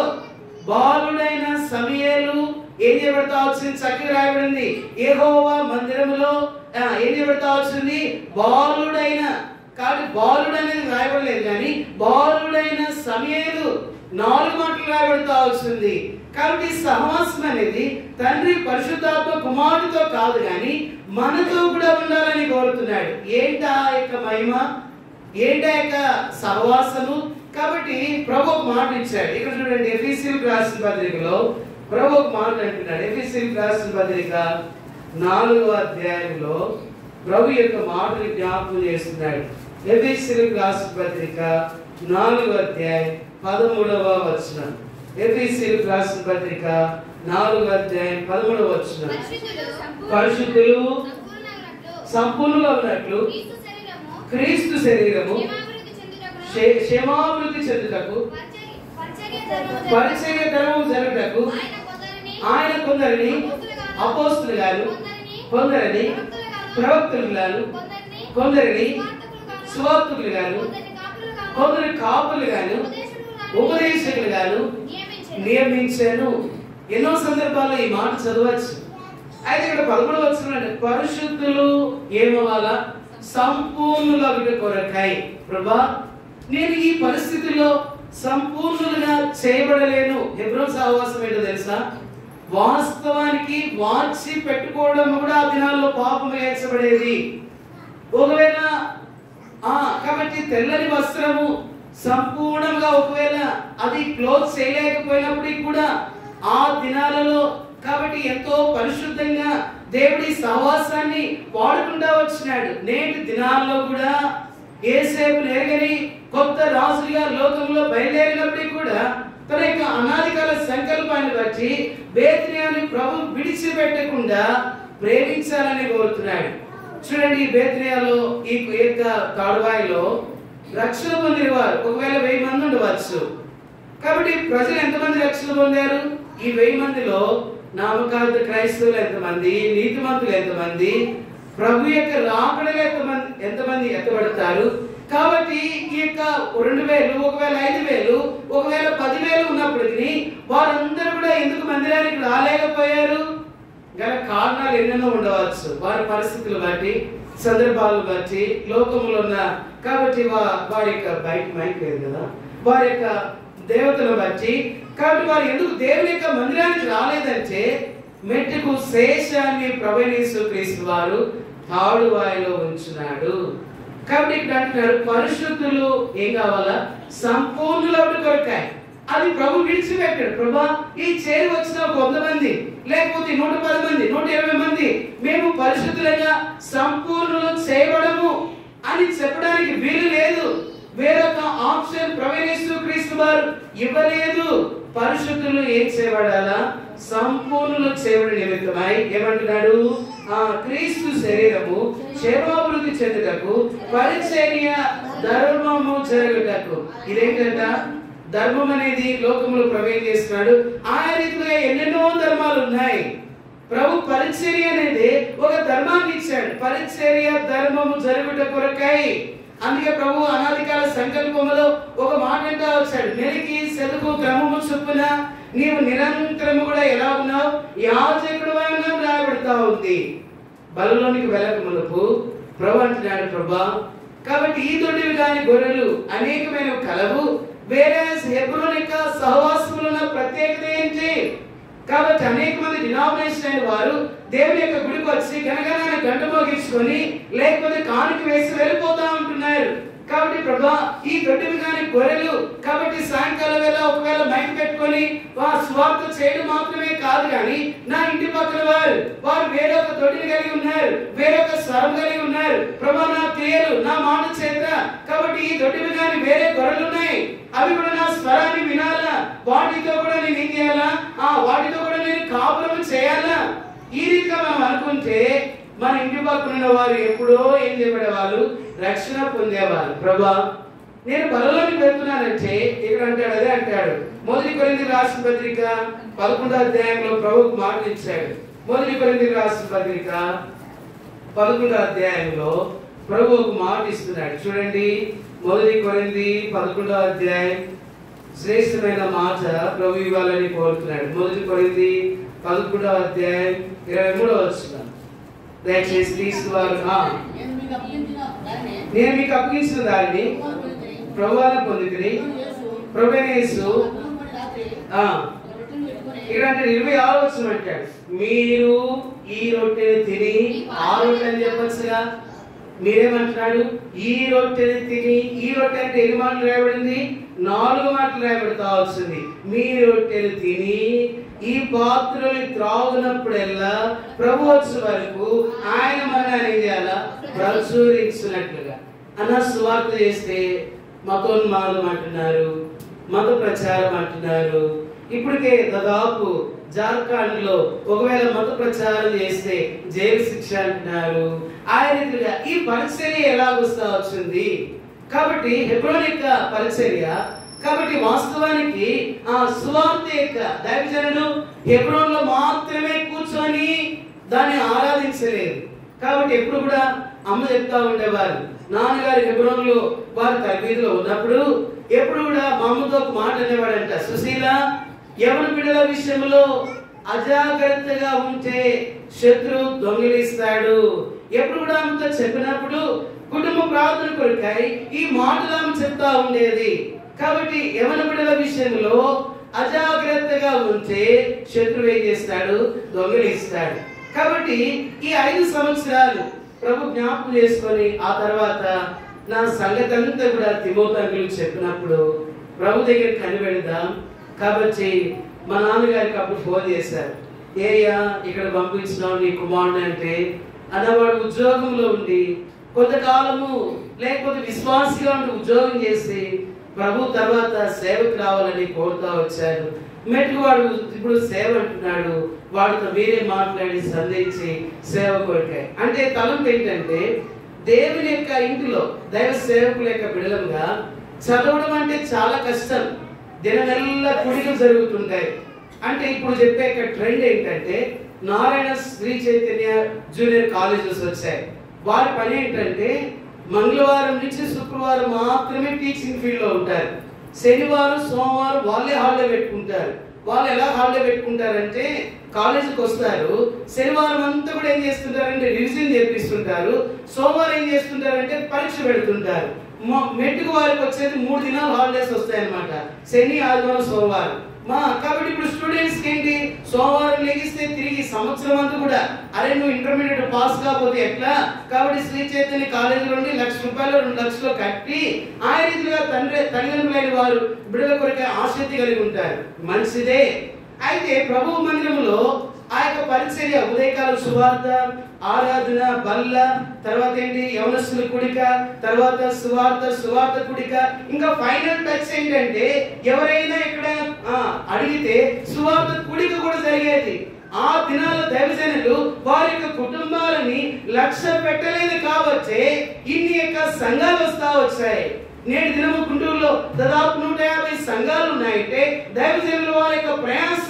బాలుడైన సమూయేలు ఏం చేయబడతా వచ్చింది? చక్కగా రాయబడింది, యెహోవా మందిరములో ఏం చేయబడతా వచ్చింది? బాలుడైన. కాబట్టి బాలుడు అనేది రాయబడలేదు, కానీ బాలుడైన సమూయేలు 4 మాటలు రాయబడతా వచ్చింది. కాబట్టి సహవాసం అనేది తండ్రి పరిశుద్ధాత్మ కుమారుడితో కాదు, కానీ మనతో కూడా ఉండాలని కోరుతున్నాడు. ఏంటా యొక్క మహిమ, ఏంటా యొక్క సహవాసము? కాబట్టి ప్రభు ఒక మాట ఇచ్చాడు. ఇక్కడ చూడండి, ఎఫెసీయులకు రాసిన పత్రికలో ప్రభు ఒక మాట అంటున్నాడు. ఎఫెసీయులకు రాసిన పత్రిక 4వ అధ్యాయంలో ప్రభు యొక్క మాటలు జ్ఞాపకం చేస్తున్నాడు. ఎఫెసీయులకు రాసిన పత్రిక 4వ అధ్యాయం 13వ వచనం. ఎఫెసీయులకు రాసిన పత్రిక 4వ అధ్యాయం 13వ వచనం. పరిశుద్ధులు సంపూర్ణులుగా ఉన్నట్లు క్రీస్తు శరీరము క్షేమాభివృద్ధి చెందుటకు పరిచర్య ధర్మము జరుగుటకు ఆయన కొందరిని అపోస్తలుగాను, కొందరిని ప్రవక్తలుగాను, కొందరిని సువార్తికులుగాను, కొందరి కాపులుగాను, ఉపదేశకులుగాను నియమించాను. ఎన్నో సందర్భాల్లో ఈ మాట చదవచ్చు. అయితే ఇక్కడ 11వ వచనం, పరిశుద్ధులు ఏమవ్వాలా? సంపూర్ణుల కొరకై. ప్రభా, నేను ఈ పరిస్థితిలో సంపూర్ణులుగా చేయబడలేను. హెబ్రోన్ సహవాసం ఏంటో తెలుసా? వాస్తవానికి వాచి పెట్టుకోవడం కూడా ఆ దినాల్లో పాపం ఏర్చబడేది. ఒకవేళ కాబట్టి తెల్లని వస్త్రము సంపూర్ణంగా ఒకవేళ అది క్లోజ్ చేయలేకపోయినప్పటికీ కూడా ఆ దినాలలో కాబట్టి ఎంతో పరిశుద్ధంగా దేవుడి సహవాసాన్ని వాడుకుంటా వచ్చినాడు. నేటి దినాల్లో కూడా యేసేపు ఎరగని కొత్త రాజులుగా లోకంలో బయలుదేరినప్పటికీ కూడా తన యొక్క అనాదికాల సంకల్పాన్ని బట్టి బేత్నియాని ప్రభు విడిచిపెట్టకుండా ప్రేమించాలని కోరుతున్నాడు. చూడండి, ఈ బేత్నియాలో ఈ యొక్క తాడువాయిలో రక్షణ పొందిన వారు ఒకవేళ 1000 మంది ఉండవచ్చు. కాబట్టి ప్రజలు ఎంతమంది రక్షణ పొందారు? ఈ 1000 మందిలో నామకార్థ క్రైస్తవులు ఎంతమంది, నీతిమంతులు ఎంతమంది, ప్రభు యొక్క రాకడగా ఎంతమంది ఎత్తబడతారు. కాబట్టి ఈ యొక్క 2000, ఒకవేళ 5000, ఒకవేళ 10,000 ఉన్నప్పటికీ వారందరూ కూడా ఎందుకు మందిరానికి రాలేకపోయారు? గల కారణాలు ఎన్నెన్నో ఉండవచ్చు. వారి పరిస్థితులు బట్టి, సందర్భాలను బట్టి, లోకంలో ఉన్న కాబట్టి వారి యొక్క బయట మైక్ లేదు కదా, వారి యొక్క దేవతను బట్టి. కాబట్టి వారు ఎందుకు దేవుని యొక్క మందిరానికి రాలేదంటే మెట్టుకు శేషాన్ని ప్రభువైన యేసుక్రీస్తు వారు తాడువాయిలో ఉంచున్నాడు. కాబట్టి ఇక్కడ అంటున్నాడు పరిశుద్ధులు ఏం కావాలా? సంపూర్ణులవుట కొరకాయ. అది ప్రభు విడిచిపెట్టాడు. ప్రభా ఈ చేరి వచ్చిన 100 మంది లేకపోతే 110 మంది 120 మంది మేము పరిశుద్ధులుగా సంపూర్ణులు చేయబడము అని చెప్పడానికి వీలు లేదు. వేరొక ఆప్షన్ ప్రభువైన యేసుక్రీస్తు వారు ఇవ్వలేదు. పరిశుద్ధులు ఏం చేయబడాలా? సంపూర్ణులు చేయబడి నిమిత్తమై ఏమంటున్నాడు? క్రీస్తు శరీరము క్షేమాభివృద్ధి చెందుటకు పరిచర్య ధర్మము జరుగుటకు. ఇదేంటంట? ధర్మం అనేది లోకంలో ప్రవేశం చేస్తున్నాడు. ఆ రీతిగా ఎన్నెన్నో ధర్మాలు ఉన్నాయి. ప్రభు పరిచర్య అనేది ఒక ధర్మాన్ని ఇచ్చాడు. పరిచర్య ధర్మము జరుగుట కొరకై. అందుకే ప్రభు అనాదికాల సంకల్పములో ఒక మాట అంటా వచ్చాడు, మెలికి సెదుకు క్రమము చొప్పున నీవు నిరంతరము కూడా ఎలా ఉన్నావు? యాజకుడు ఉన్నావు రాయబడతా ఉంది. బలలోనికి వెళ్ళక మునుపు ప్రభు అంటున్నాడు, ప్రభా కాబట్టి ఈ తొడివి కాని గొర్రెలు అనేకమైన కలవు, వేరే హెబ్రోన్ యొక్క సహవాసములో ఉన్న ప్రత్యేకత ఏంటి? కాబట్టి అనేక మంది డినామినేషన్ అయిన వారు దేవుని యొక్క గుడికి వచ్చి గనగనాన్ని గంట మోగించుకొని లేకపోతే కానుక వేసి వెళ్ళిపోతా ఉంటున్నారు. కాబట్టి ప్రభా ఈ తొట్టివి కాని గొర్రెలు కాబట్టి సాయంకాలం వేళ ఒకవేళ మైక్ పెట్టుకొని స్వార్థ చేయడం మాత్రమే కాదు, కానీ నా ఇంటి పక్కన వారు వేరొక తొట్టిని కలిగి ఉన్నారు, వేరొక స్వరం కలిగి ఉన్నారు. ప్రభా నా క్రియలు నా మాట చేత కాబట్టి ఈ తొట్టివి కాని వేరే గొర్రెలు ఉన్నాయి, అవి కూడా నా స్వరాన్ని వినాలా, వాటితో కూడా నేను ఏం చేయాలా? వాటితో కూడా నేను కాపురం చేయాలా? ఈ రీతిగా మనం అనుకుంటే మన ఇంటి పక్కన వారు ఎప్పుడో ఏం చేయబడేవాళ్ళు? రక్షణ పొందేవాళ్ళు. ప్రభా నేను బలలోనికి వెళ్తున్నానంటే ఇక్కడ అంటాడు, అదే అంటాడు. 1 కొరింథీయులకు రాసిన పత్రిక 11వ అధ్యాయంలో ప్రభువుకు మాట ఇచ్చాడు. 1 కొరింథీయులకు రాసిన పత్రిక 11వ అధ్యాయంలో ప్రభు ఒక మాట ఇస్తున్నాడు. చూడండి, 1 కొరింథీ 11వ అధ్యాయం శ్రేష్టమైన మాట ప్రభు ఇవ్వాలని కోరుతున్నాడు. 1 కొరింథీ 11వ అధ్యాయం 23వ వచనం. దయచేసి తీసుకువారు. నేను మీకు అప్పగించిన దానిని ప్రభువును పొందితిని. ప్రభువైన యేసు ఇక్కడ అంటే 26వ వచనం అంటాడు, మీరు ఈ రొట్టెని తిని ఆ రొట్టె అని చెప్పొచ్చుగా. మీరేమంటున్నాడు? ఈ రొట్టెని తిని. ఈ రొట్టె అంటే ఎన్ని మాటలు రాయబడింది? 4 మాటలు రాయబడతా వచ్చింది. మీ రొట్టెని తిని ఈ పాత్రని త్రాగునప్పుడల్లా ప్రభు వచ్చే వరకు ఆయన మరణాన్ని ఏం చేయాలా? ప్రచురించినట్లుగా. అన్న సువార్త చేస్తే మతోన్మాదం అంటున్నారు, మత ప్రచారం అంటున్నారు. ఇప్పటికే దాదాపు జార్ఖండ్ లో ఒకవేళ మత ప్రచారం చేస్తే జైలు శిక్ష అంటున్నారు. ఆ రీతిగా ఈ పరిచర్య ఎలా వస్తా వచ్చింది? కాబట్టి హెబ్రోన్ యొక్క పరిచర్య. కాబట్టి వాస్తవానికి ఆ సువార్త యొక్క దైవజనులు హెబ్రోన్ లో మాత్రమే కూర్చొని దాన్ని ఆరాధించలేదు. కాబట్టి ఎప్పుడు కూడా అమ్మ చెప్తా ఉండేవారు, నాన్నగారు హెబ్రోన్ లో వారు తరబీదులో ఉన్నప్పుడు ఎప్పుడు కూడా మా అమ్మతో ఒక మాట అనేవాడంట, సుశీల యవన బిడ్డల విషయంలో అజాగ్రత్తగా ఉంటే శత్రువు దొంగిలిస్తాడు. ఎప్పుడు కూడా ఆమెతో చెప్పినప్పుడు కుటుంబ ప్రార్థన కొరకై ఈ మాటలు ఆమె చెప్తా ఉండేది. కాబట్టి యవన బిడ్డల విషయంలో అజాగ్రత్తగా ఉంటే శత్రువు ఏం చేస్తాడు? దొంగిలిస్తాడు. కాబట్టి ఈ 5 సంవత్సరాలు ప్రభు జ్ఞాపకం చేసుకొని ఆ తర్వాత నా సంగతి అంతా కూడా తిమోతికి చెప్పినప్పుడు ప్రభు దగ్గర కనిపెడదాం. కాబట్టి మా నాన్నగారికి అప్పుడు ఫోన్ చేశారు, ఏయ్యా ఇక్కడ పంపించినావు నీ కుమారుడు అంటే. అన్నవాడు ఉద్యోగంలో ఉండి కొంతకాలము లేకపోతే విశ్వాసిగా ఉండి ఉద్యోగం చేసి ప్రభు తర్వాత సేవకు రావాలని కోరుతా వచ్చారు. మెట్టుకు వాడు ఇప్పుడు సేవ అంటున్నాడు. వాడితో మీరే మాట్లాడి సంధించి సేవ కొరకాయి అంటే తలంపు ఏంటంటే దేవుని యొక్క ఇంటిలో దైవ సేవకుల యొక్క బిడలంగా చదవడం అంటే చాలా కష్టం. దినమెల్లా కుడిలు జరుగుతుంటాయి. అంటే ఇప్పుడు చెప్పే ట్రెండ్ ఏంటంటే నారాయణ శ్రీ చైతన్య జూనియర్ కాలేజెస్ వచ్చాయి. వారి పని ఏంటంటే మంగళవారం నుంచి శుక్రవారం మాత్రమే టీచింగ్ ఫీల్డ్ లో ఉంటారు. శనివారం సోమవారం వాళ్ళే హాలిడే పెట్టుకుంటారు. వాళ్ళు ఎలా హాలిడే పెట్టుకుంటారంటే కాలేజీకి వస్తారు, శనివారం అంతా కూడా ఏం చేస్తుంటారంటే రివిజన్ చేపిస్తుంటారు, సోమవారం ఏం చేస్తుంటారంటే పరీక్ష పెడుతుంటారు. మెట్టుకు వారికి వచ్చేది 3 దినాలు హాలిడేస్ వస్తాయి అన్నమాట, శని ఆదివారం సోమవారం. కాబట్టి ఇప్పుడు స్టూడెంట్స్ ఏంటి, సోమవారం లెగిస్తే తిరిగి సంవత్సరం అంతా కూడా అరే నువ్వు ఇంటర్మీడియట్ పాస్ కాకపోతే ఎట్లా, కాబట్టి శ్రీ చైతన్య కాలేజీ నుండి ₹1,00,000 2,00,000 కట్టి ఆ రీతిగా తల్లిదండ్రులైన వారు బిడ్డల కొరకే ఆసక్తి కలిగి ఉంటారు. మంచిదే. అయితే ప్రభు మందిరంలో ఆ యొక్క పరిచర్య, ఉదయకాల సువార్త, ఆరాధన, బల్ల, తర్వాత ఏంటి యవనస్తుల కూడిక, తర్వాత సువార్త కూడిక, ఇంకా ఫైనల్ టచ్ ఏంటంటే ఎవరైనా ఇక్కడ అడిగితే సువార్త కూడిక కూడా జరిగేది. ఆ దినాల దైవజనులు వారి యొక్క కుటుంబాలని లక్ష్య పెట్టలేదు కాబట్టి ఇన్ని యొక్క సంఘాలు వస్తా వచ్చాయి. నేటి దినము గుంటూరులో దాదాపు 150 సంఘాలు ఉన్నాయంటే దైవజనులు వారి యొక్క ప్రయాస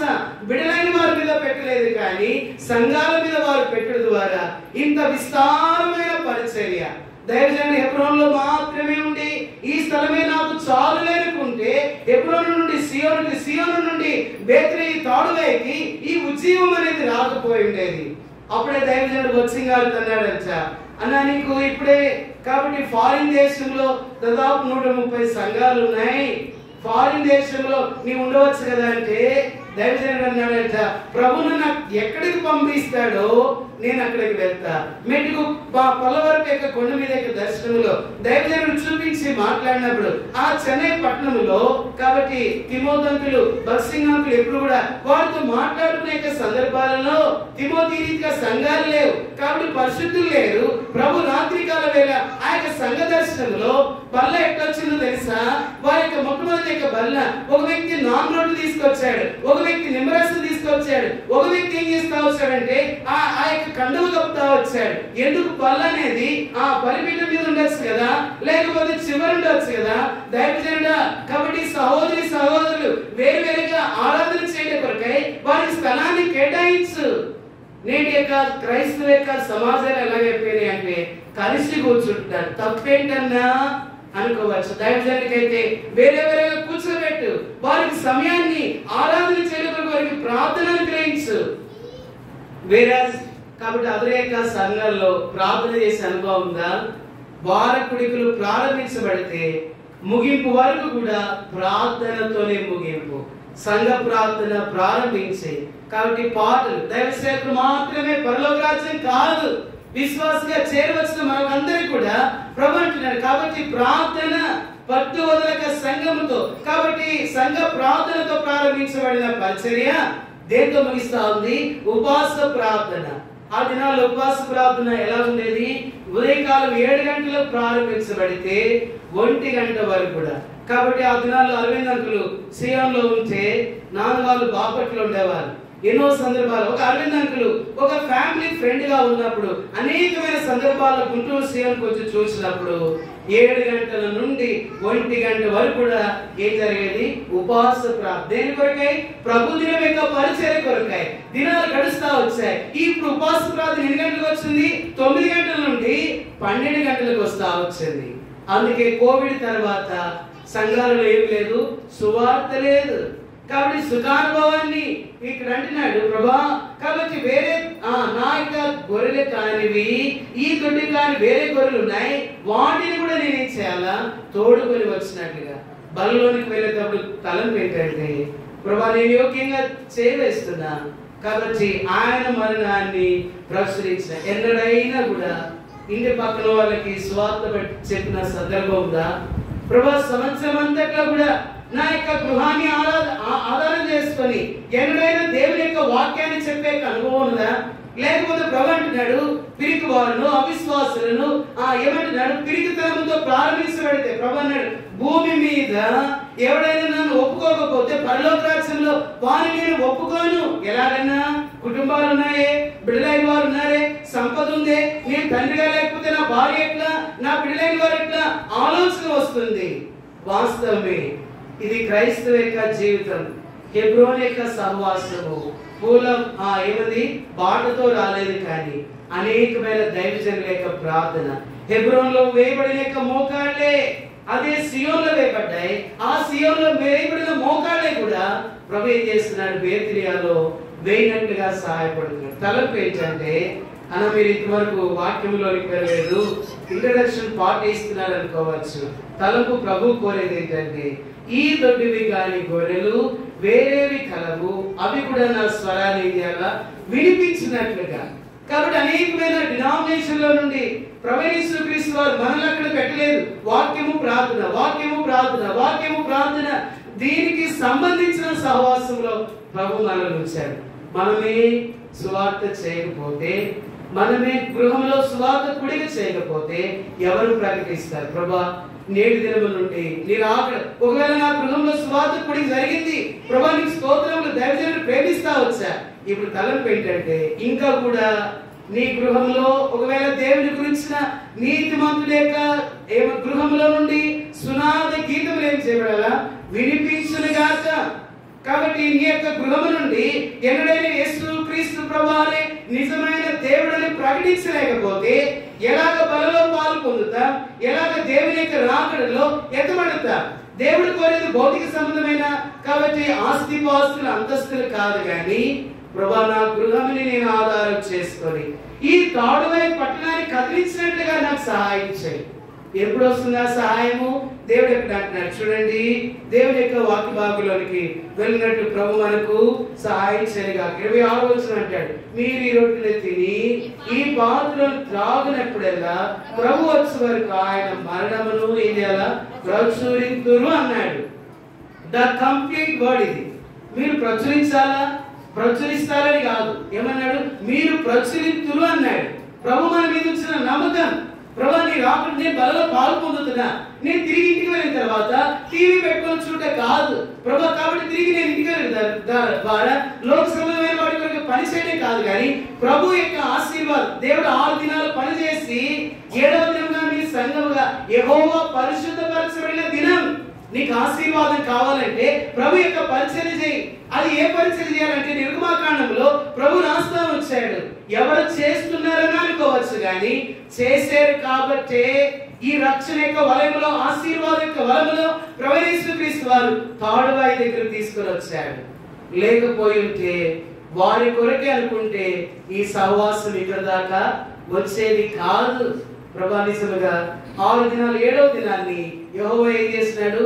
బిడలైన వారి మీద పెట్టలేదు, కానీ సంఘాల మీద వారు పెట్టడం ద్వారా ఇంత విస్తారమైన పరిచర్య. దైవజనుడు హెబ్రోన్లో మాత్రమే ఉండి ఈ స్థలమే నాకు చాలు లేనుకుంటే హెబ్రోను నుండి సియోను నుండి బేత్లెహేము తాడువేకి ఈ ఉజ్జీవం అనేది రాకపోయి ఉండేది. అప్పుడే దైవజనుడు బొత్సింగారు అన్నాడంట, అన్న నీకు ఇప్పుడే కాబట్టి ఫారిన్ దేశంలో దాదాపు 130 సంఘాలు ఉన్నాయి, ఫారిన్ దేశంలో నీవు ఉండవచ్చు కదా అంటే దైవజనుడు అన్నాడంట, ప్రభువు నాకు ఎక్కడికి పంపిస్తాడో నేను అక్కడికి వెళ్తా. మెట్టుకు పల్లవరపు యొక్క కొండ మీద యొక్క దర్శనంలో దైవజనుడు చూపించి మాట్లాడినప్పుడు ఆ చెన్నై పట్టణంలో కాబట్టి తిమోతి అంకులు, బక్సింగ్ అంకులు ఎప్పుడు కూడా వారితో మాట్లాడుకునే సందర్భాలలో తిమోతి రీతిగా సంఘాలు లేవు కాబట్టి పరిశుద్ధులు లేరు. ప్రభు రాత్రికాల వేళ ఆ యొక్క సంఘ దర్శనంలో బల్ల ఎట్టొచ్చిందో తెలుసా, వారి యొక్క మొట్టమొదటి యొక్క బల్ల ఒక వ్యక్తి నాన్ రోడ్డు తీసుకొచ్చాడు, ఒక వ్యక్తి నిమ్మరసం తీసుకొచ్చాడు, ఒక వ్యక్తి ఏం చేస్తా వచ్చాడంటే ఆ యొక్క కండువ కప్పుతా వచ్చాడు. ఎందుకు బల్ల అనేది ఆ బలిపీఠం మీద ఉండొచ్చు కదా, లేకపోతే చివరి ఉండొచ్చు కదా. దైవజనుడా కాబట్టి సహోదరులు వేరువేరుగా ఆరాధన చేయడం కొరకై వారి స్థలాన్ని కేటాయించు. నేటి యొక్క క్రైస్తవ యొక్క సమాజాలు ఎలాగైపోయినాయి అంటే కలిసి కూర్చుంటారు. తప్పేంటన్నా అనుకోవచ్చు. దైవజనుడికైతే వేరే వేరేగా కూర్చోబెట్టు, వారికి సమయాన్ని ఆరాధన చేయడం వారికి ప్రార్థనలు గ్రహించు. వేరే కాబట్టి అదరేక సంఘాల్లో ప్రార్థన చేసే అనుభవం ఉందా? వార కుడికలు ప్రారంభించబడితే ముగింపు వరకు కూడా ప్రార్థనతోనే ముగింపు. సంఘ ప్రార్థన ప్రారంభించి కాబట్టి పాటలు దైవ సేవకులు మాత్రమే పరలోక రాజ్యం కాదు, విశ్వాసంగా చేరవలసిన మనకందరికీ కూడా ప్రభు అంటున్నాడు. కాబట్టి ప్రార్థన పట్టు వదలక సంఘముతో, కాబట్టి సంఘ ప్రార్థనతో ప్రారంభించబడిన పరిచర్య దేంతో ముగిస్తా ఉంది? ఉపవాస ప్రార్థన. ఆ దినాల్లో ఉపవాస ప్రార్థన ఎలా ఉండేది? ఉదయకాలం 7 గంటలకు ప్రారంభించబడితే 1 గంట వరకు కూడా. కాబట్టి ఆ దినాల్లో అరవింద్ అంకులు సియోన్లో ఉంటే నాన్నవాళ్ళు బాపట్లో ఉండేవారు. ఎన్నో సందర్భాలు ఒక అరవింద్ అంకులు ఒక ఫ్యామిలీ ఫ్రెండ్ గా ఉన్నప్పుడు అనేకమైన సందర్భాల్లో గుంటూరు సియోన్కి వచ్చి చూసినప్పుడు 7 గంటల నుండి 1 గంట వరకు కూడా ఏం జరిగేది? ఉపవాస ప్రార్థన. దేని కొరకై? ప్రభు దినం యొక్క పరిచర్య కొరకై దినాలు గడుస్తా వచ్చాయి. ఇప్పుడు ఉపవాస ప్రార్థన ఎన్ని గంటలకు వచ్చింది? 9 గంటల నుండి 12 గంటలకు వస్తా వచ్చింది. అందుకే కోవిడ్ తర్వాత సంఘాలలో ఏం లేదు, సువార్త లేదు. కాబట్టి సుఖానుభవాన్ని ఇక్కడ అంటున్నాడు ప్రభా. కాబట్టి వేరే నా యొక్క గొర్రెలు కానివి ఈ దొడ్డి కాని వేరే గొర్రెలు ఉన్నాయి, వాటిని కూడా నేనేం చేయాలా? తోడుకొని వచ్చినట్లుగా. బలలోనికి వెళ్ళేటప్పుడు తలంపు ఏంటంటే ప్రభా నేను యోగ్యంగా చేవేస్తున్నా. కాబట్టి ఆయన మరణాన్ని ప్రచురించిన ఎన్నడైనా కూడా ఇంటి పక్కన వాళ్ళకి స్వార్థ చెప్పిన సందర్భం ఉందా? ప్రభా సంవత్సరం అంతట్లో కూడా నా యొక్క గృహాన్ని ఆధారం చేసుకొని ఎన్నడైనా దేవుని యొక్క వాక్యాన్ని చెప్పే అనుభవం ఉందా? లేకపోతే ప్రభు అంటున్నాడు పిరికి వారును అవిశ్వాసులను ఏమంటున్నాడు? పిరికితనంతో ప్రారంభించబడితే ప్రభు అన్నాడు భూమి మీద ఎవడైనా నన్ను ఒప్పుకోకపోతే పరలోక రాజ్యంలో వారిని నేను ఒప్పుకోను. ఎలాగైనా కుటుంబాలు ఉన్నాయే, బిడ్డలైన వారు ఉన్నారే, సంపద ఉందే, నేను తండ్రిగా లేకపోతే నా భార్య ఎట్లా, నా బిడ్డలైన వారు ఎట్లా ఆలోచన వస్తుంది. వాస్తవమే, ఇది క్రైస్తవ యొక్క జీవితం. హెబ్రోన్ యొక్క సహవాసము ఏమది బాటతో రాలేదు, కానీ అనేకమైన దైవజనుల యొక్క ప్రార్థన, హెబ్రోన్లో వేయబడిన యొక్క మోకాళ్ళే అదే సియోన్లో వేయబడ్డాయి. ఆ సియోన్లో వేయబడిన మోకాళ్ళే కూడా ప్రభు ఏం చేస్తున్నాడు, బేత్లియాలో వేయినట్లుగా సహాయపడుతున్నాడు. తలపు ఏంటంటే మీరు ఇంతవరకు వాక్యంలోకి వెళ్ళలేదు, ఇంట్రడక్షన్ పార్ట్ ఇస్తున్నారు అనుకోవచ్చు. తలపు ప్రభు కోరేది ఏంటంటే, ఈ దొడ్డివి గాని గొర్రెలు వేరేవి కలవు, అవి కూడా నా స్వరాన్ని వినిపించినట్లుగా. కాబట్టి అనేకమైన డినామినేషన్ లో నుండి ప్రభువైన యేసుక్రీస్తు వారు మనల్ని అక్కడ పెట్టలేదు. వాక్యము ప్రార్థన, వాక్యము ప్రార్థన, వాక్యము ప్రార్థన, దీనికి సంబంధించిన సహవాసంలో ప్రభు మనల్ని ఉంచాడు. మనమే సువార్త చేయకపోతే, మనమే గృహంలో సువార్త కుడిగ చేయకపోతే ఎవరు ప్రకటిస్తారు? ప్రభా, నేటి దినముల నుండి నేను ఒకవేళ నా గృహంలో సువార్త కుడిగ జరిగింది, ప్రభా నీకు స్తోత్రములు, దైవజనులు ప్రేమిస్తా వచ్చా. ఇప్పుడు తలంపు ఏంటంటే, ఇంకా కూడా నీ గృహంలో ఒకవేళ దేవుని గురించిన నీతిమంతుల యొక్క గృహంలో నుండి సునాద గీతములు ఏం చేయబడాలా? వినిపించునుగాక. కాబట్టి నీ యొక్క గృహము నుండి ఎన్నడైనా యేసుక్రీస్తు ప్రభువునే నిజమైన దేవుడిని ప్రకటించలేకపోతే ఎలాగ బలలో పాలు పొందుతాం? ఎలాగ దేవుని యొక్క రాకడలో ఎత్తబడతాం? దేవుడు కోరేది భౌతిక సంబంధమైన, కాబట్టి ఆస్తిపాస్తులు అంతస్తులు కాదు, కానీ ప్రభా నా గృహాన్ని నేను ఆధారం చేసుకొని ఈ తాడువై పట్టణాన్ని కదిలించినట్లుగా నాకు సహాయం చేయి. ఎప్పుడు వస్తుందా సహాయము? దేవుడు ఎక్కడ అంటున్నాడు చూడండి, దేవుని యొక్క వాక్య భాగంలోనికి వెళ్ళినట్టు ప్రభు మనకు సహాయం చేయగా 26వ వచనం అంటాడు, మీరు ఈ రొట్టెలు తిని ఈ పాత్రను త్రాగినప్పుడల్లా ప్రభు వచ్చే వరకు ఆయన మరణమును ఏం చేయాలా? ప్రచురింతురు అన్నాడు. ద కంప్లీట్ వర్డ్ ఇది. మీరు ప్రచురించాలా? ప్రచురిస్తారని కాదు, ఏమన్నాడు? మీరు ప్రచురింతురు అన్నాడు. ప్రభు మన మీద వచ్చిన నమ్మకం, ప్రభు నీ రాకుండా నేను బలలో పాలు పొందుతున్నా, నేను తిరిగి ఇంటికి వెళ్ళిన తర్వాత టీవీ పెట్టుకొని చూడటం కాదు ప్రభు. కాబట్టి తిరిగి నేను ఇంటికి వెళ్ళిన ద్వారా లోక సంబంధమైన వాటి కొరకు పని చేయడం కాదు, కానీ ప్రభు యొక్క ఆశీర్వాదం. దేవుడు 6 దినాలు పని చేసి 7వ దినంగా మీ సంఘముగా యెహోవా పరిశుద్ధపరచబడిన దినం. నీకు ఆశీర్వాదం కావాలంటే ప్రభు యొక్క పరిచర్య చేయి. అది ఏ పరిచర్య చేయాలంటే, నిర్గమాకాండంలో ప్రభు రాస్తా వచ్చాడు. ఎవరు చేస్తున్నారని అనుకోవచ్చు, కానీ చేశారు కాబట్టే ఈ రక్షణ యొక్క వలయంలో, ఆశీర్వాదం యొక్క వలయంలో ప్రభువైన యేసుక్రీస్తు వారు తాడువాయి దగ్గర తీసుకొని వచ్చాడు. లేకపోయి ఉంటే వారి కొరకే అనుకుంటే ఈ సహవాసం ఇక్కడ దాకా వచ్చేది కాదు. ప్రభానిసముగా 6 దినాలు 7వ దినాన్ని యెహోవా ఏం చేస్తున్నాడు?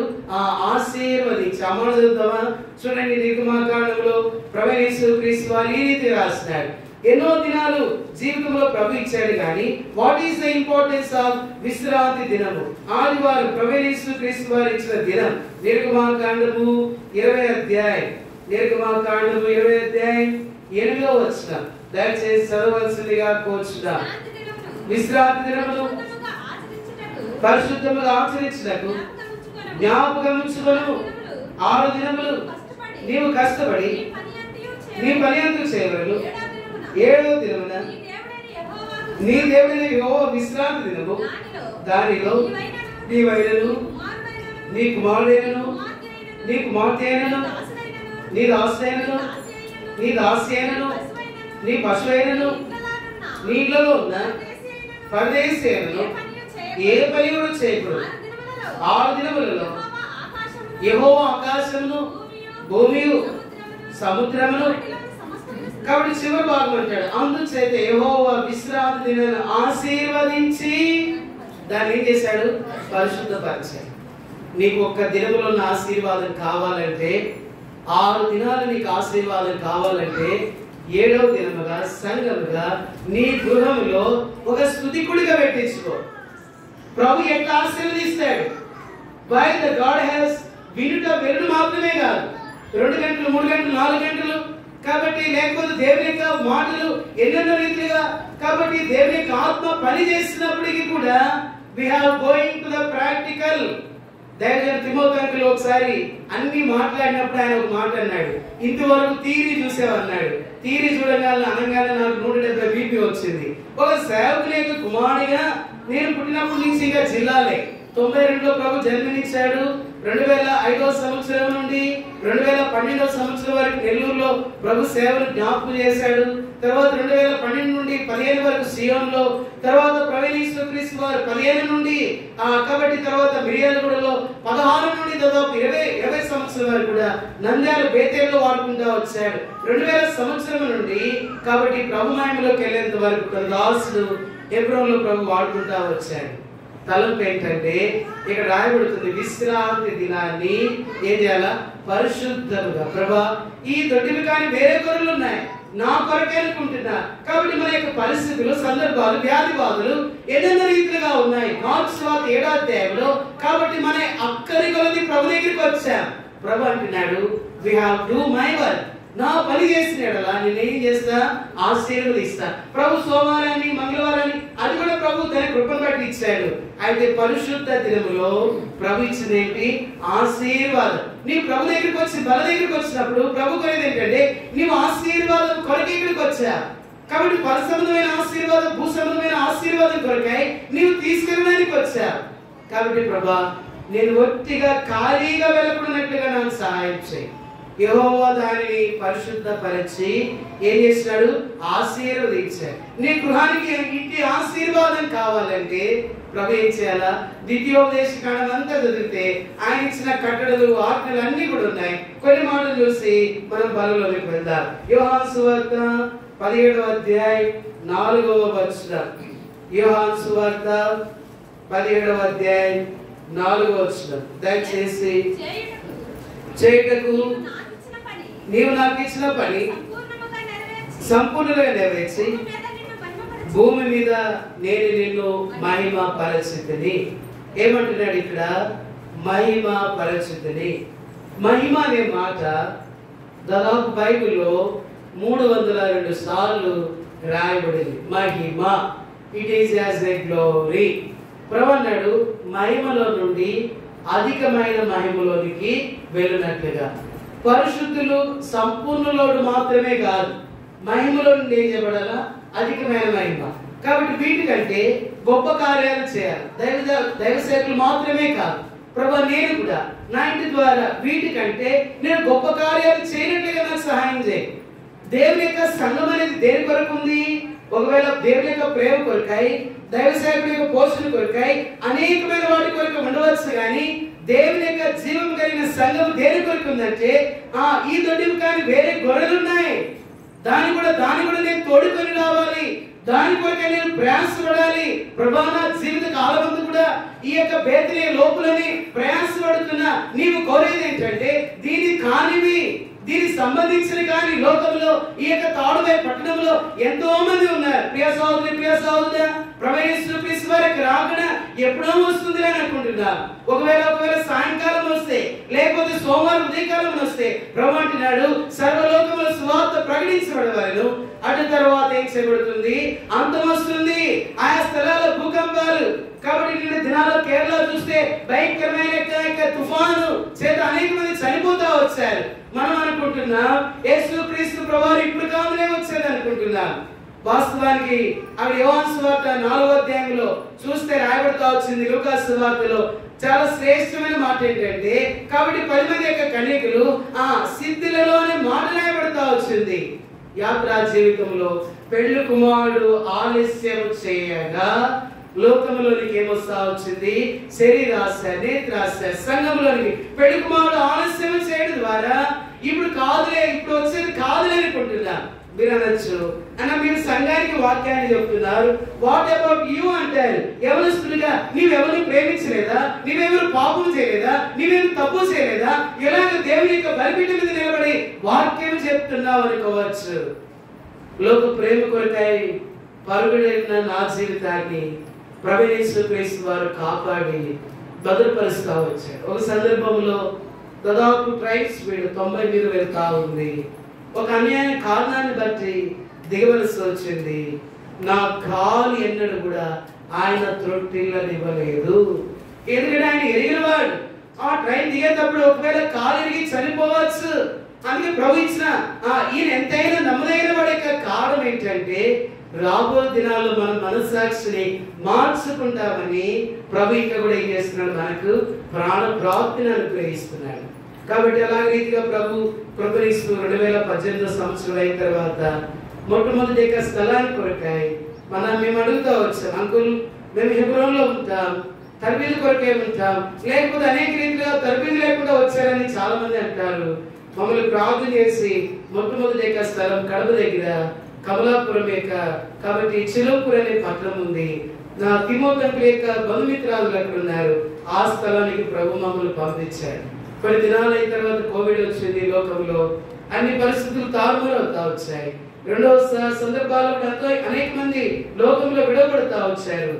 ఆశీర్వదించి అమలు చూద్దామా? చూడండి, నిర్గమాకాండంలో ప్రభువైన యేసుక్రీస్తు వారు ఈ రీతి రాస్తున్నాడు. ఎన్నో దినాలు జీవితంలో ప్రభు ఇచ్చాడు, కానీ what is the importance of విశ్రాంతి దినము? ఆదివారం ప్రభువైన యేసుక్రీస్తు వారు ఇచ్చిన దినం. నిర్గమాకాండము 20వ అధ్యాయం, నిర్గమాకాండము 20వ అధ్యాయం 8వ వచనం దయచేసి చదవవలసిందిగా కోరుచున్నాను. విశ్రాంతి దినమును పరిశుద్ధముగా ఆచరించుటకు జ్ఞాపకం ఉంచుకొను. 6 దినములు నీవు కష్టపడి నీ పని అంతా చేయవలెను. 7వ దినమున నీ దేవుడైన యెహోవా విశ్రాంతి దినము. దానిలో నీవైనను, నీ కుమారుడైనను, నీ కుమార్తె అయినను, నీ దాసుడైనను, నీ దాసి అయినను, నీ పశువు అయినను, నీ ఇంట్లో ఉన్న పరదేశి అయినను ఏ పని కూడా చేయకూడదు. 6 దినములలో యెహోవా ఆకాశమును, భూమియు, సముద్రమును. కాబట్టి చివరి భాగం అంటాడు, అందుచేత యెహోవా విశ్రాంతి దినాన్ని ఆశీర్వదించి దాన్ని ఏం చేశాడు? పరిశుద్ధపరిచాడు. నీకు ఒక్క దినములో ఉన్న ఆశీర్వాదం కావాలంటే, 6 దినాలు నీకు ఆశీర్వాదం కావాలంటే, 7వ దినముగా సంఘముగా నీ గృహంలో ఒక స్తుతికుడిగా పెట్టించుకో. ప్రభు ఎట్లా ఆశీర్వదిస్తాడు? బై ద గాడ్ హ్యాస్ వినుట వెరుడు మాత్రమే కాదు, 2 గంటలు 3 గంటలు 4 గంటలు. కాబట్టి లేకపోతే దేవుని యొక్క మాటలు ఎన్నెన్నో రీతిగా. కాబట్టి దేవుని యొక్క ఆత్మ పని చేసినప్పటికీ కూడా we have going to the practical. దైవజనుడు తిమోతికి ఒకసారి అన్ని మాట్లాడినప్పుడు ఆయన ఒక మాట అన్నాడు, ఇంతవరకు థియరీ చూసేవన్నాడు. థియరీ చూడగానే అనగానే నాకు 170 బీపీ వచ్చింది. ఒక సేవకుని యొక్క కుమారుడిగా నేను పుట్టినప్పటి నుంచి ఇంకా జిల్లాలే. 92లో ప్రభు జన్మనిచ్చాడు. 2005వ సంవత్సరం నుండి 2010 2012వ సంవత్సరం వరకు నెల్లూరులో ప్రభు సేవలు జ్ఞాపకం చేశాడు. తర్వాత 2012 నుండి 15 వరకు సియోన్లో, తర్వాత ప్రవీణేశ్వరక్రీస్తు వారు 15 నుండి కాబట్టి తర్వాత మిర్యాలగూడలో 16 నుండి దాదాపు 20 సంవత్సరం వరకు కూడా నంద్యాల బేతేల్లో వాడుకుంటూ వచ్చాడు. 2000 సంవత్సరం నుండి కాబట్టి ప్రభు మహిమలోకి వెళ్ళేంత వరకు దాసులు హెబ్రోన్లో ప్రభు వాడుకుంటూ వచ్చాడు. తలంపు ఏంటంటే ఇక్కడ రాయబడుతుంది, విశ్రాంతి దినాన్ని ఏం చేయాలా? పరిశుద్ధముగా. ప్రభా, ఈ దొడ్డివి కానీ వేరే గొర్రెలు ఉన్నాయి, నా కొరకే అనుకుంటున్నా. కాబట్టి మన యొక్క పరిస్థితులు, సందర్భాలు, వ్యాధి బాధలు ఎన్నెన్నో రీతిలుగా ఉన్నాయి. మార్క్స్ సువార్త 7వ అధ్యాయంలో కాబట్టి మన అక్కరి కొలది ప్రభు దగ్గరికి వచ్చాం. ప్రభు అంటున్నాడు, we have do my work. నా పని చేసినాడలా నేనేం చేస్తా? ఆశీర్వదిస్తా. ప్రభు సోమవారాన్ని, మంగళవారాన్ని అది కూడా ప్రభు తన కృపను బట్టి ఇచ్చాడు. అయితే పరిశుద్ధ దినములో ప్రభు ఇచ్చినేంటి? ఆశీర్వాదం. నీ ప్రభు దగ్గరికి వచ్చి బల దగ్గరికి వచ్చినప్పుడు ప్రభు కొనేది ఏంటంటే నీవు ఆశీర్వాదం కొరకు ఇక్కడికి వచ్చా. కాబట్టి పరసంబంధమైన ఆశీర్వాదం, భూసంబంధమైన ఆశీర్వాదం కొరకై నీవు తీసుకెళ్ళడానికి వచ్చా. కాబట్టి ప్రభా, నేను ఒట్టిగా ఖాళీగా వెళ్ళకున్నట్లుగా నాకు సహాయం చేయి. యెహోవా దానిని పరిశుద్ధపరిచి ఏం చేసినాడు? ఆశీర్వదించాడు. నీ గృహానికి ఇంటి ఆశీర్వాదం కావాలంటే ప్రభు ఏం చేయాలా? ద్వితీయోపదేశ కాండం అంతా చదివితే ఆయన ఇచ్చిన కట్టడలు, ఆజ్ఞలు అన్ని కూడా ఉన్నాయి. కొన్ని మాటలు చూసి మనం బలంలోకి వెళ్దాం. యోహాను సువార్త 17వ అధ్యాయం 4వ వచనం. యోహాను సువార్త 17వ అధ్యాయం 4వ వచనం. దయచేసి చేయుటకు నీవు నాకు ఇచ్చిన పని సంపూర్ణంగా నెరవేర్చి భూమి మీద నేను నిన్ను మహిమ పరచితిని. ఏమంటున్నాడు ఇక్కడ? మహిమ పరచితిని. మహిమ అనే మాట దాదాపు బైబిల్లో 302 సార్లు రాయబడింది. మహిమ, it is as a glory. ప్రభు అన్నాడు, మహిమలో నుండి అధికమైన మహిమలోనికి వెళ్ళినట్లుగా. పరిశుద్ధులు సంపూర్ణులోడు మాత్రమే కాదు, మహిమలో నుండి ఏం చేయబడాలా? అధికమైన మహిమ. కాబట్టి వీటికంటే గొప్ప కార్యాలు చేయాలి. దైవ సేవకులు మాత్రమే కాదు, ప్రభు నేను కూడా నా ఇంటి ద్వారా వీటికంటే నేను గొప్ప కార్యాలు చేయనట్లుగా నాకు సహాయం చేయి. దేవుని యొక్క సంఘం అనేది దేని కొరకు ఉంది? ఒకవేళ దేవుని యొక్క ప్రేమ కొరకై, దైవ సేవకుడి యొక్క పోషణ కొరకై అనేకమైన వాటి కొరకు ఉండవచ్చు. కానీ దేవుని యొక్క జీవం కలిగిన సంఘం దేని కొరకు ఉందంటే ఈ దొడ్డివి కానీ వేరే గొర్రెలు ఉన్నాయి, దాన్ని కూడా నేను తోడుకొని రావాలి, దాని కొరకే నేను ప్రయాసపడాలి. ప్రభా, నా జీవిత కాలమంతా కూడా ఈ యొక్క బేతలే లోపులని ప్రయాసపడుతున్నా. నీవు కోరేది ఏంటంటే దీని కానివి, దీనికి సంబంధించిన కానీ లోకంలో ఈ యొక్క తాడువై పట్టణంలో ఎంతో మంది ఉన్నారు. ప్రియ సహోదరి ప్రవేశించి వారికి రాకుండా ఎప్పుడో వస్తుంది అని అనుకుంటున్నా. ఒకవేళ సాయంకాలం వస్తే, లేకపోతే సోమవారం ఉదయకాలం వస్తే ప్రభు అంటున్నాడు, సర్వలోకంలో సువార్త ప్రకటించబడవారు. అటు తర్వాత ఏం చేయబడుతుంది? అంతం వస్తుంది. ఆయా స్థలాల భూకంపాలు. కాబట్టి నిన్న దినాల్లో కేరళ చూస్తే భయంకరమైన తుఫాను చేత అనేక మంది చనిపోతా వచ్చారు. మనం అనుకుంటున్నాం యేసుక్రీస్తు ప్రభువు ఇప్పుడు కాదులే వచ్చేది అనుకుంటున్నాం. వాస్తవానికి అక్కడ యోహాను సువార్త 4వ అధ్యాయంలో చూస్తే రాయబడతా వచ్చింది. లూకా సువార్తలో చాలా శ్రేష్టమైన మాట ఏంటంటే, కాబట్టి 10 మంది యొక్క కన్యకలు సిద్ధిలలో అనే మాట రాయబడతా వచ్చింది. యాత్రా జీవితంలో పెళ్లి కుమారుడు ఆలస్యం చేయగా లోకంలోనికి ఏమొస్తా వచ్చింది? శరీరాశ, నేత్రాశ. సంఘంలోనికి పెళ్లి కుమారుడు ఆలస్యం చేయడం ద్వారా ఇప్పుడు వచ్చేది కాదులే అనుకుంటున్నా. మీరు అనొచ్చు, అన్న మీరు సంఘానికి వాక్యాన్ని చెప్తున్నారు, వాట్ అబౌట్ యూ అంటారు. యవనస్తులుగా నీవెవరిని ప్రేమించలేదా? నీవెవరు పాపం చేయలేదా? నీవెవరు తప్పు చేయలేదా? ఎలాగ దేవుని యొక్క బలిపీఠం మీద నిలబడి వాక్యం చెప్తున్నావు అనుకోవచ్చు. లోక ప్రేమ కొరకై పరుగుడైన నా జీవితాన్ని ప్రవేశించు వారు కాపాడి భద్రపరుస్తా వచ్చారు. ఒక సందర్భంలో దాదాపు ట్రైన్ స్పీడ్ 90 మీద వెళ్తా ఉంది. ఒక అన్యాయ కారణాన్ని బట్టి దిగవలసి వచ్చింది. నా కాలు ఎన్నడూ కూడా ఆయన త్రొట్టిల్లనివ్వలేదు. ఎందుకంటే ఆయన ఎరిగినవాడు. ఆ ట్రైన్ దిగేటప్పుడు ఒకవేళ కాలు ఎరిగి చనిపోవచ్చు. అందుకే ప్రభు ఇచ్చిన ఈయన ఎంతైనా నమ్మదైన వాడి యొక్క కారణం ఏంటంటే రాబో దినాల్లో మన మనస్సాక్షిని మార్చుకుంటామని ప్రభు ఇంకా కూడా ఏం చేస్తున్నాడు? మనకు ప్రాణ ప్రాప్తిని అనుగ్రహిస్తున్నాడు. కాబట్టి అలాగే రీతిగా ప్రభు కృపరిస్తూ 2018 సంవత్సరం అయిన తర్వాత మొట్టమొదటి స్థలాన్ని కొరకాయి మేము అడుగుతా వచ్చాం, అంకుల్ మేము హెబ్రోన్లో ఉంటాం, తరబీదు కొరకే ఉంటాం, లేకపోతే అనేక రీతిగా తరబీదు లేకుండా వచ్చారని చాలా మంది అంటారు. మమ్మల్ని ప్రార్థన చేసి మొట్టమొదటి స్థలం కడప దగ్గర కమలాపురం కాబట్టి చిలుపూర్ అనే పట్టణం ఉంది. నా తిమోతి యొక్క బంధుమిత్రాలు అక్కడ ఉన్నారు. ఆ స్థలానికి ప్రభు మమ్మల్ని పంపించాడు. కొన్ని దినాలు అయిన తర్వాత కోవిడ్ వచ్చింది. లోకంలో అన్ని పరిస్థితులు తారుమారు అవుతా వచ్చాయి. రెండవ సందర్భాల్లో ఎంతో అనేక మంది లోకంలో విడవబడతా వచ్చారు.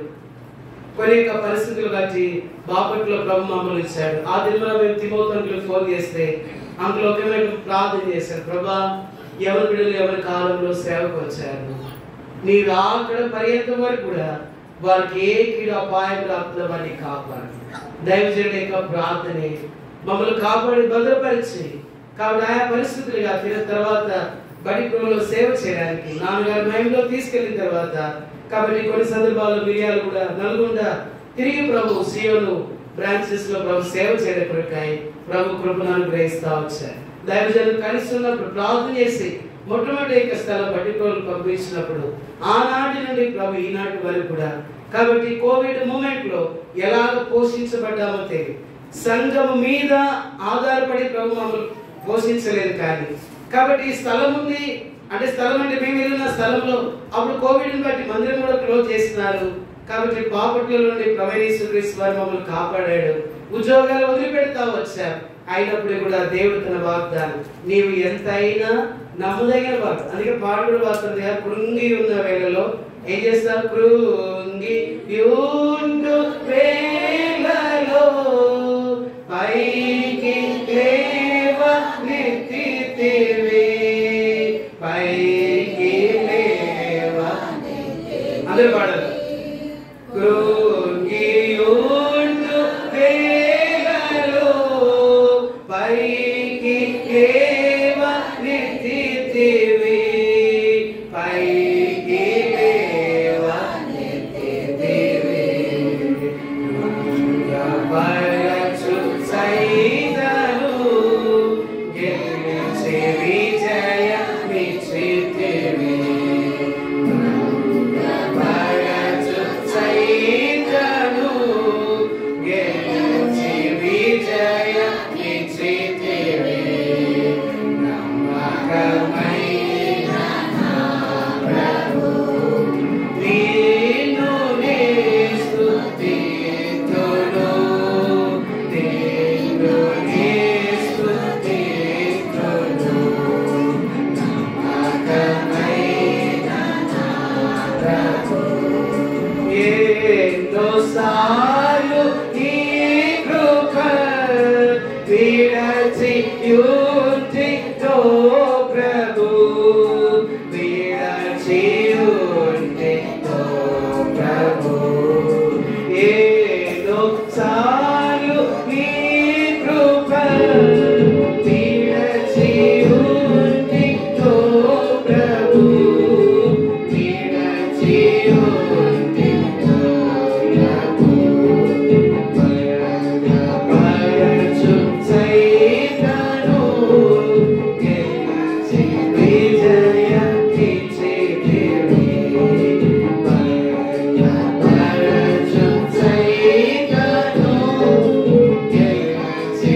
కొన్ని పరిస్థితులు బట్టి బాపట్లో ప్రభు మమ్మల్ని ఇచ్చాడు. ఆ దినంలో మేము తిమోతి ఫోన్ చేస్తే అందులో ప్రార్థన చేశారు, ప్రభా ఎవరి బిడ్డలు ఎవరి కాలంలో సేవకు వచ్చారు, నీవు అక్కడ పర్యంతం వరకు కూడా వారికి ఏ కీడు అపాయం రాకుండా వారిని కాపాడు. దైవజనుల యొక్క ప్రార్థనే మమ్మల్ని కాపాడి భద్రపరిచి కాబట్టి ఆయా పరిస్థితులుగా తిరిగిన తర్వాత బడిలో సేవ చేయడానికి నాన్నగారు మైండ్లో తీసుకెళ్లిన తర్వాత కాబట్టి కొన్ని సందర్భాల్లో మిరియాలు కూడా నల్గొండ తిరిగి ప్రభు సియోను బ్రాంచెస్ లో ప్రభు సేవ చేయడం కొరకాయి ప్రభు కృపను అనుగ్రహిస్తా వచ్చారు. దైవజనులు కలిసి ఉన్నప్పుడు ప్రార్థన చేసి మొట్టమొదటి స్థలం బడికోలు పంపించినప్పుడు ఆనాటి నుండి ప్రభు ఈనాటి వరకు కూడా కాబట్టి కోవిడ్ మూమెంట్ లో ఎలాగ పోషించబడ్డామో తెలియదు. సంఘం మీద ఆధారపడి ప్రభు మమ్మల్ని పోషించలేదు. కానీ కాబట్టి ఈ స్థలం ఉంది అంటే స్థలం అంటే మేము వెళ్ళిన స్థలంలో అప్పుడు కోవిడ్ని బట్టి మందిరం కూడా క్లోజ్ చేస్తున్నారు. కాబట్టి బాపట్ల నుండి ప్రవీణేశ్వరీశ్వర వారు మమ్మల్ని కాపాడాడు. ఉద్యోగాలు వదిలిపెడతా వచ్చారు. అయినప్పుడు కూడా దేవుడు తన వాగ్దానం నీవు ఎంతైనా నమ్మదగిన వాడు. అందుకే పాట కూడా వాడుతుంది, కృంగి ఉన్న వేళలో ఏం చేస్తారు, కృంగి ఉండు వేళలో పైకి లేవనెత్తితివి, పైకి లేవనెత్తితివి. అందరూ పాడాలి. కృంగి ఉండు వేళలో పైకి లేవనెత్తితివి, పైకి లేవనెత్తితివి. పరచు సైతను గెలిచి విజయమిచ్చితివి, పరచు సైతను గెలిచి విజయమిచ్చితివి. నమ్మకమైన నా ప్రభు నిన్ను నే స్తుతింతును, నిన్ను నే స్తుతింతును. నమ్మకమైన నా ప్రభు ఎన్నోసార్లు నీ కృప విడచి ఉంటితో ప్రభు, విడచి ఉంటితో ప్రభు. ఎన్నోసార్లు నీ కృప విడచి ఉంటితో ప్రభు, విడచి ఉంటితో ప్రభు. పరచు సైతను గెలిచి విజయమిచ్చితివి, పరచు సైతను గెలిచి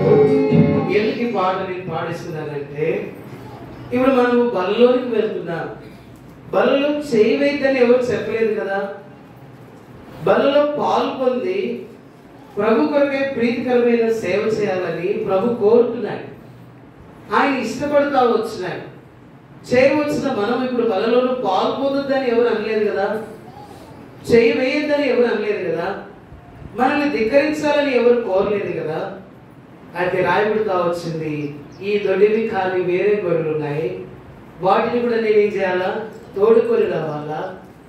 విజయమిచ్చితివి. ఎందుకు ఈ పాట నేను పాడిస్తున్నానంటే ఇప్పుడు మనం బలలోనికి వెళ్తున్నాం. బలలో చేయవైద్దని ఎవరు చెప్పలేదు కదా. బలలో పాల్పొంది ప్రభు కొరకే ప్రీతికరమైన సేవ చేయాలని ప్రభు కోరుతున్నాడు. ఆయన ఇష్టపడతా వచ్చినాడు. చేయవచ్చిన మనం ఇప్పుడు బలలోనూ పాల్పొందొద్దని ఎవరు అనలేదు కదా, చేయవేయద్దని ఎవరు అనలేదు కదా, మనల్ని ధిక్కరించాలని ఎవరు కోరలేదు కదా. అయితే రాయబడుతా వచ్చింది, ఈ దొడ్డివి కానీ వేరే గొర్రెలు ఉన్నాయి, వాటిని కూడా నేనేం చేయాలా, తోడుకొని రావాలా,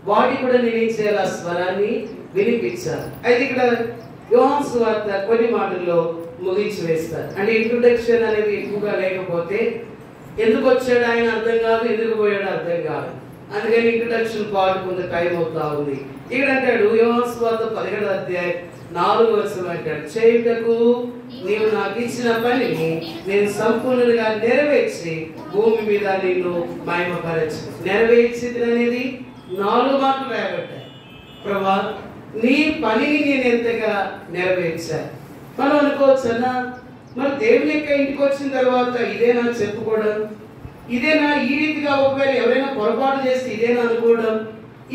వాటిని కూడా నేనేం చేయాలా, స్వరాన్ని వినిపించాలి. అయితే ఇక్కడ యోహాను సువార్త కొన్ని మాటల్లో ముగించి వేస్తారు. అంటే ఇంట్రొడక్షన్ అనేది ఎక్కువగా లేకపోతే ఎందుకు వచ్చాడు ఆయన అర్థం కాదు, ఎందుకు పోయాడు అర్థం కాదు. అందుకని ఇంట్రడక్షన్ పార్ట్ కొంత టైం అవుతా ఉంది. ఇక్కడ అంటాడు యోహాను సువార్త 17వ అధ్యాయం 4వ వచనం అంటాడు, చేయుటకు నీవు నాకు ఇచ్చిన పనిని నేను సంపూర్ణంగా నెరవేర్చి భూమి మీద నిన్ను మహిమపరచు. నెరవేర్చింది అనేది 4 మాటలు రాయబడ్డాయి. ప్రభా నీ పనిని నేను ఎంతగా నెరవేర్చాను. మనం అనుకోవచ్చు అన్నా, మరి దేవుని యొక్క ఇంటికి వచ్చిన తర్వాత ఇదేనా చెప్పుకోవడం, ఇదేనా ఈ రీతిగా ఒకవేళ ఎవరైనా పొరపాటు చేస్తే ఇదేనా అనుకోవడం,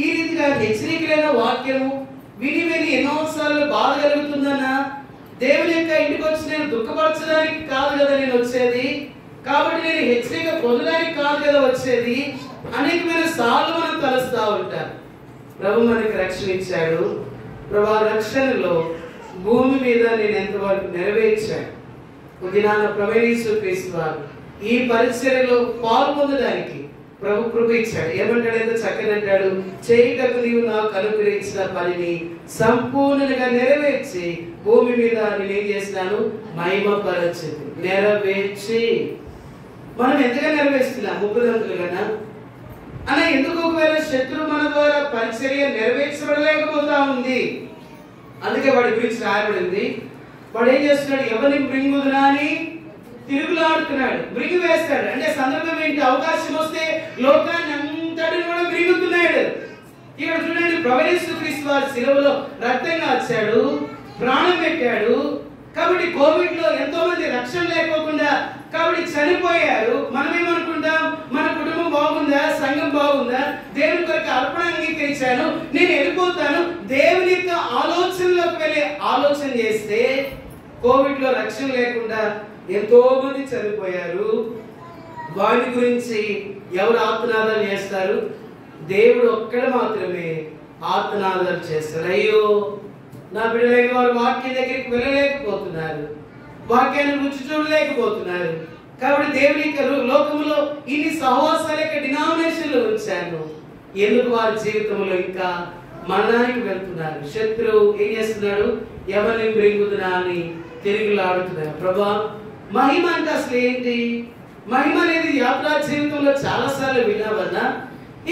ఈ రీతిగా హెచ్చరికలైన వాక్యము విని విని ఎన్నోసార్లు బాధ కలుగుతుందన్నా, దేవుని యొక్క ఇంటికి వచ్చి నేను దుఃఖపరచడానికి కాదు కదా నేను వచ్చేది, కాబట్టి నేను హెచ్చరిక పొందడానికి కాదు కదా వచ్చేది, అనేకమైన సార్లు మనం తలుస్తూ ఉంటారు. ప్రభు మనకి రక్షణ ఇచ్చాడు. ప్రభు రక్షణలో భూమి మీద నేను ఎంతవరకు నెరవేర్చాను. దినాన ప్రభువు క్రీస్తు వారు ఈ పరిచర్యలో పాల్పొందడానికి ప్రభు కృప ఇచ్చాడు. ఏమంటాడు? ఎంత చక్కని అంటాడు, చేయుటకు నీవు నాకు అనుగ్రహించిన పనిని సంపూర్ణంగా నెరవేర్చి భూమి మీద నేనేం చేసినాను, మహిమపరచు. నెరవేర్చి మనం ఎంతగా నెరవేర్చుతున్నాం? 30 గంటలుగా అలా ఎందుకు ఒకవేళ శత్రువు మన ద్వారా పరిచర్య నెరవేర్చబడలేకపోతా ఉంది? అందుకే వాడి గురించి రాయబడింది. వాడు ఏం చేస్తున్నాడు? ఎవరిని మృంగుదునా అని తిరుగులాడుతున్నాడు, మృంగి వేస్తాడు. అంటే సందర్భం ఏంటి? అవకాశం వస్తే లోకాన్ని అంతటిని కూడా మృంగుతున్నాడు. ఇక్కడ చూడండి, ప్రభువు యేసు క్రీస్తు వారి శిలువలో రక్తం కార్చాడు, ప్రాణం పెట్టాడు. కాబట్టి కోవిడ్ లో ఎంతో మంది రక్షణ లేకోకుండా కాబట్టి చనిపోయారు. మనం ఏమనుకుంటాం? మన కుటుంబం బాగుందా, సంఘం బాగుందా, దేవుని కొరకు అర్పణ అంగీకరించాను, నేను వెళ్ళిపోతాను. దేవుని యొక్క ఆలోచనలోకి వెళ్ళి ఆలోచన చేస్తే కోవిడ్ లో రక్షణ లేకుండా ఎంతో మంది చనిపోయారు. వారి గురించి ఎవరు ఆత్మనాదాలు చేస్తారు? దేవుడు ఒక్కడు మాత్రమే ఆత్మనాదాలు చేస్తారు. అయ్యో నా బిడ్డలైన వారు వాక్యం దగ్గరికి వెళ్ళలేకపోతున్నారు, వాక్యాన్ని రుచి చూడలేకపోతున్నారు. కాబట్టి దేవుని యొక్క లోకంలో ఇన్ని సహవాసాల యొక్క డినామినేషన్లు ఉంచాను. ఎందుకు వారి జీవితంలో ఇంకా మరణానికి వెళ్తున్నారు? శత్రువు ఏం చేస్తున్నాడు? ఎవరిని మృంగుదునా అని తిరుగులాడుతున్నారు. ప్రభా మహిమ అంటే అసలు ఏంటి? మహిమ అనేది యాత్రా జీవితంలో చాలా సార్లు విన్నావన్నా.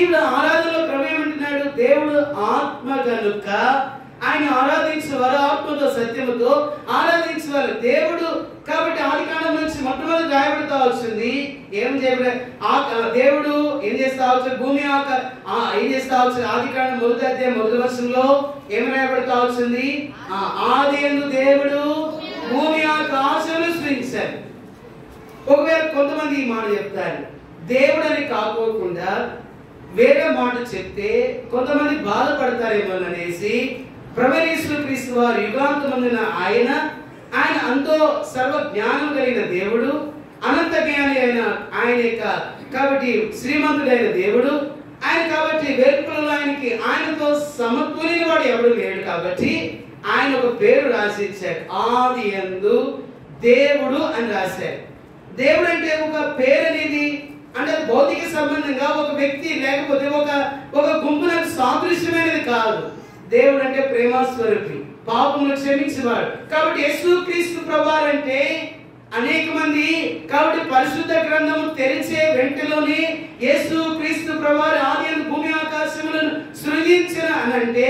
ఇప్పుడు ఆరాధనలో ప్రభు ఏమంటున్నాడు? దేవుడు ఆత్మ కనుక ఆయన ఆరాధించేవారు ఆత్మతో సత్యముతో ఆరాధించేవారు దేవుడు. కాబట్టి ఆది కాండం నుంచి మొట్టమొదటి రాయబడతా వచ్చింది. ఏం చేయబడి దేవుడు ఏం చేస్తా వచ్చు? భూమి ఏం చేస్తా వచ్చు? ఆది కాండం 1వ అధ్యాయం 1వ వచనంలో ఏం రాయబడతా వచ్చింది? ఆది యందు దేవుడు భూమి ఆకాశములను సృజించాడు. ఒకవేళ కొంతమంది ఈ మాట చెప్తారు, దేవుడు అని కాకోకుండా వేరే మాట చెప్తే కొంతమంది బాధపడతారేమో అనేసి ప్రభువు యేసు క్రీస్తు వారు యుగాంతమందున ఆయన అంతో సర్వ జ్ఞానం కలిగిన దేవుడు, అనంత జ్ఞాని అయిన ఆయన యొక్క కాబట్టి శ్రీమంతుడైన దేవుడు ఆయన. కాబట్టి వేర్పులలో ఆయనతో సమతుల్యమైన వాడు ఎవడు లేడు. కాబట్టి ఆయన ఒక పేరు రాసి ఇచ్చాడు, ఆది యందు దేవుడు అని రాశాడు. దేవుడు అంటే ఒక పేరు అనేది అంటే భౌతిక సంబంధంగా ఒక వ్యక్తి లేకపోతే ఒక గుంపునకు సాదృశ్యమైనది కాదు. దేవుడు అంటే ప్రేమ స్వరూపి, పాపములు క్షమించేవాడు. కాబట్టి యేసు క్రీస్తు ప్రభువారు అంటే అనేక మంది కాబట్టి పరిశుద్ధ గ్రంథము తెరిచే వెంటలోనే యేసు క్రీస్తు ప్రభువారు ఆది యందు భూమి ఆకాశములను సృజించిన అని అంటే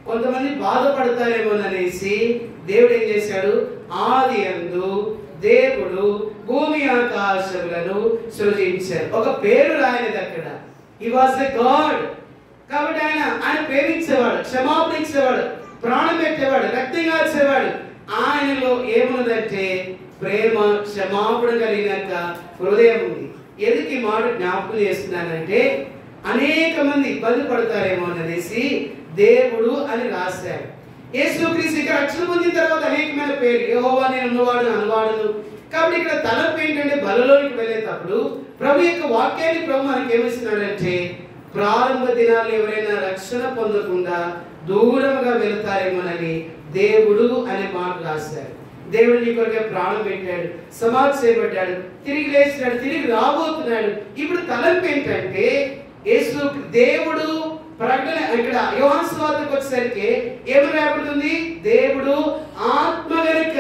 కొంతమంది బాధపడతారేమో అనేసి దేవుడు ఏం చేశాడు? ఆది యందు దేవుడు భూమి ఆకాశములను సృజించాడు. ఒక పేరు రాయలేదు అక్కడ. He was a God. కాబట్టి ఆయన ప్రేమించేవాడు, క్షమాపణ ఇచ్చేవాడు, ప్రాణం పెట్టేవాడు, రక్తం కార్చేవాడు. ఆయనలో ఏమున్నదంటే ప్రేమ, క్షమాపణ కలిగినాక హృదయం ఉంది. ఎందుకు ఈ మాట జ్ఞాపకం చేస్తున్నానంటే అనేక మంది ఇబ్బంది పడతారేమో అనేసి దేవుడు అని రాశాడు. యేసుక్రీస్తు ఇక్కడ రక్షణ పొందిన తర్వాత అనేకమైన పేరు, యెహోవా నేను ఉన్నవాడు అనువాడును. కాబట్టి ఇక్కడ తలంపు ఏంటంటే బలలోనికి వెళ్ళేటప్పుడు ప్రభు యొక్క వాక్యాన్ని ప్రభు మనకి ఏమిస్తున్నాడంటే ప్రారంభ దినాల్లో ఎవరైనా రక్షణ పొందకుండా దూరంగా వెళ్తారేమోనని దేవుడు అనే మాట రాశాడు. దేవుడు నీ కొరకే ప్రాణం పెట్టాడు, సమాధి చేయబడ్డాడు, తిరిగి లేచినాడు, తిరిగి రాబోతున్నాడు. ఇప్పుడు తలంపు ఏంటంటే యేసు దేవుడు ప్రకటన ఇక్కడ యోహాను సువార్తకు వచ్చేసరికి ఏమని రాయబడుతుంది? దేవుడు ఆత్మ గనుక.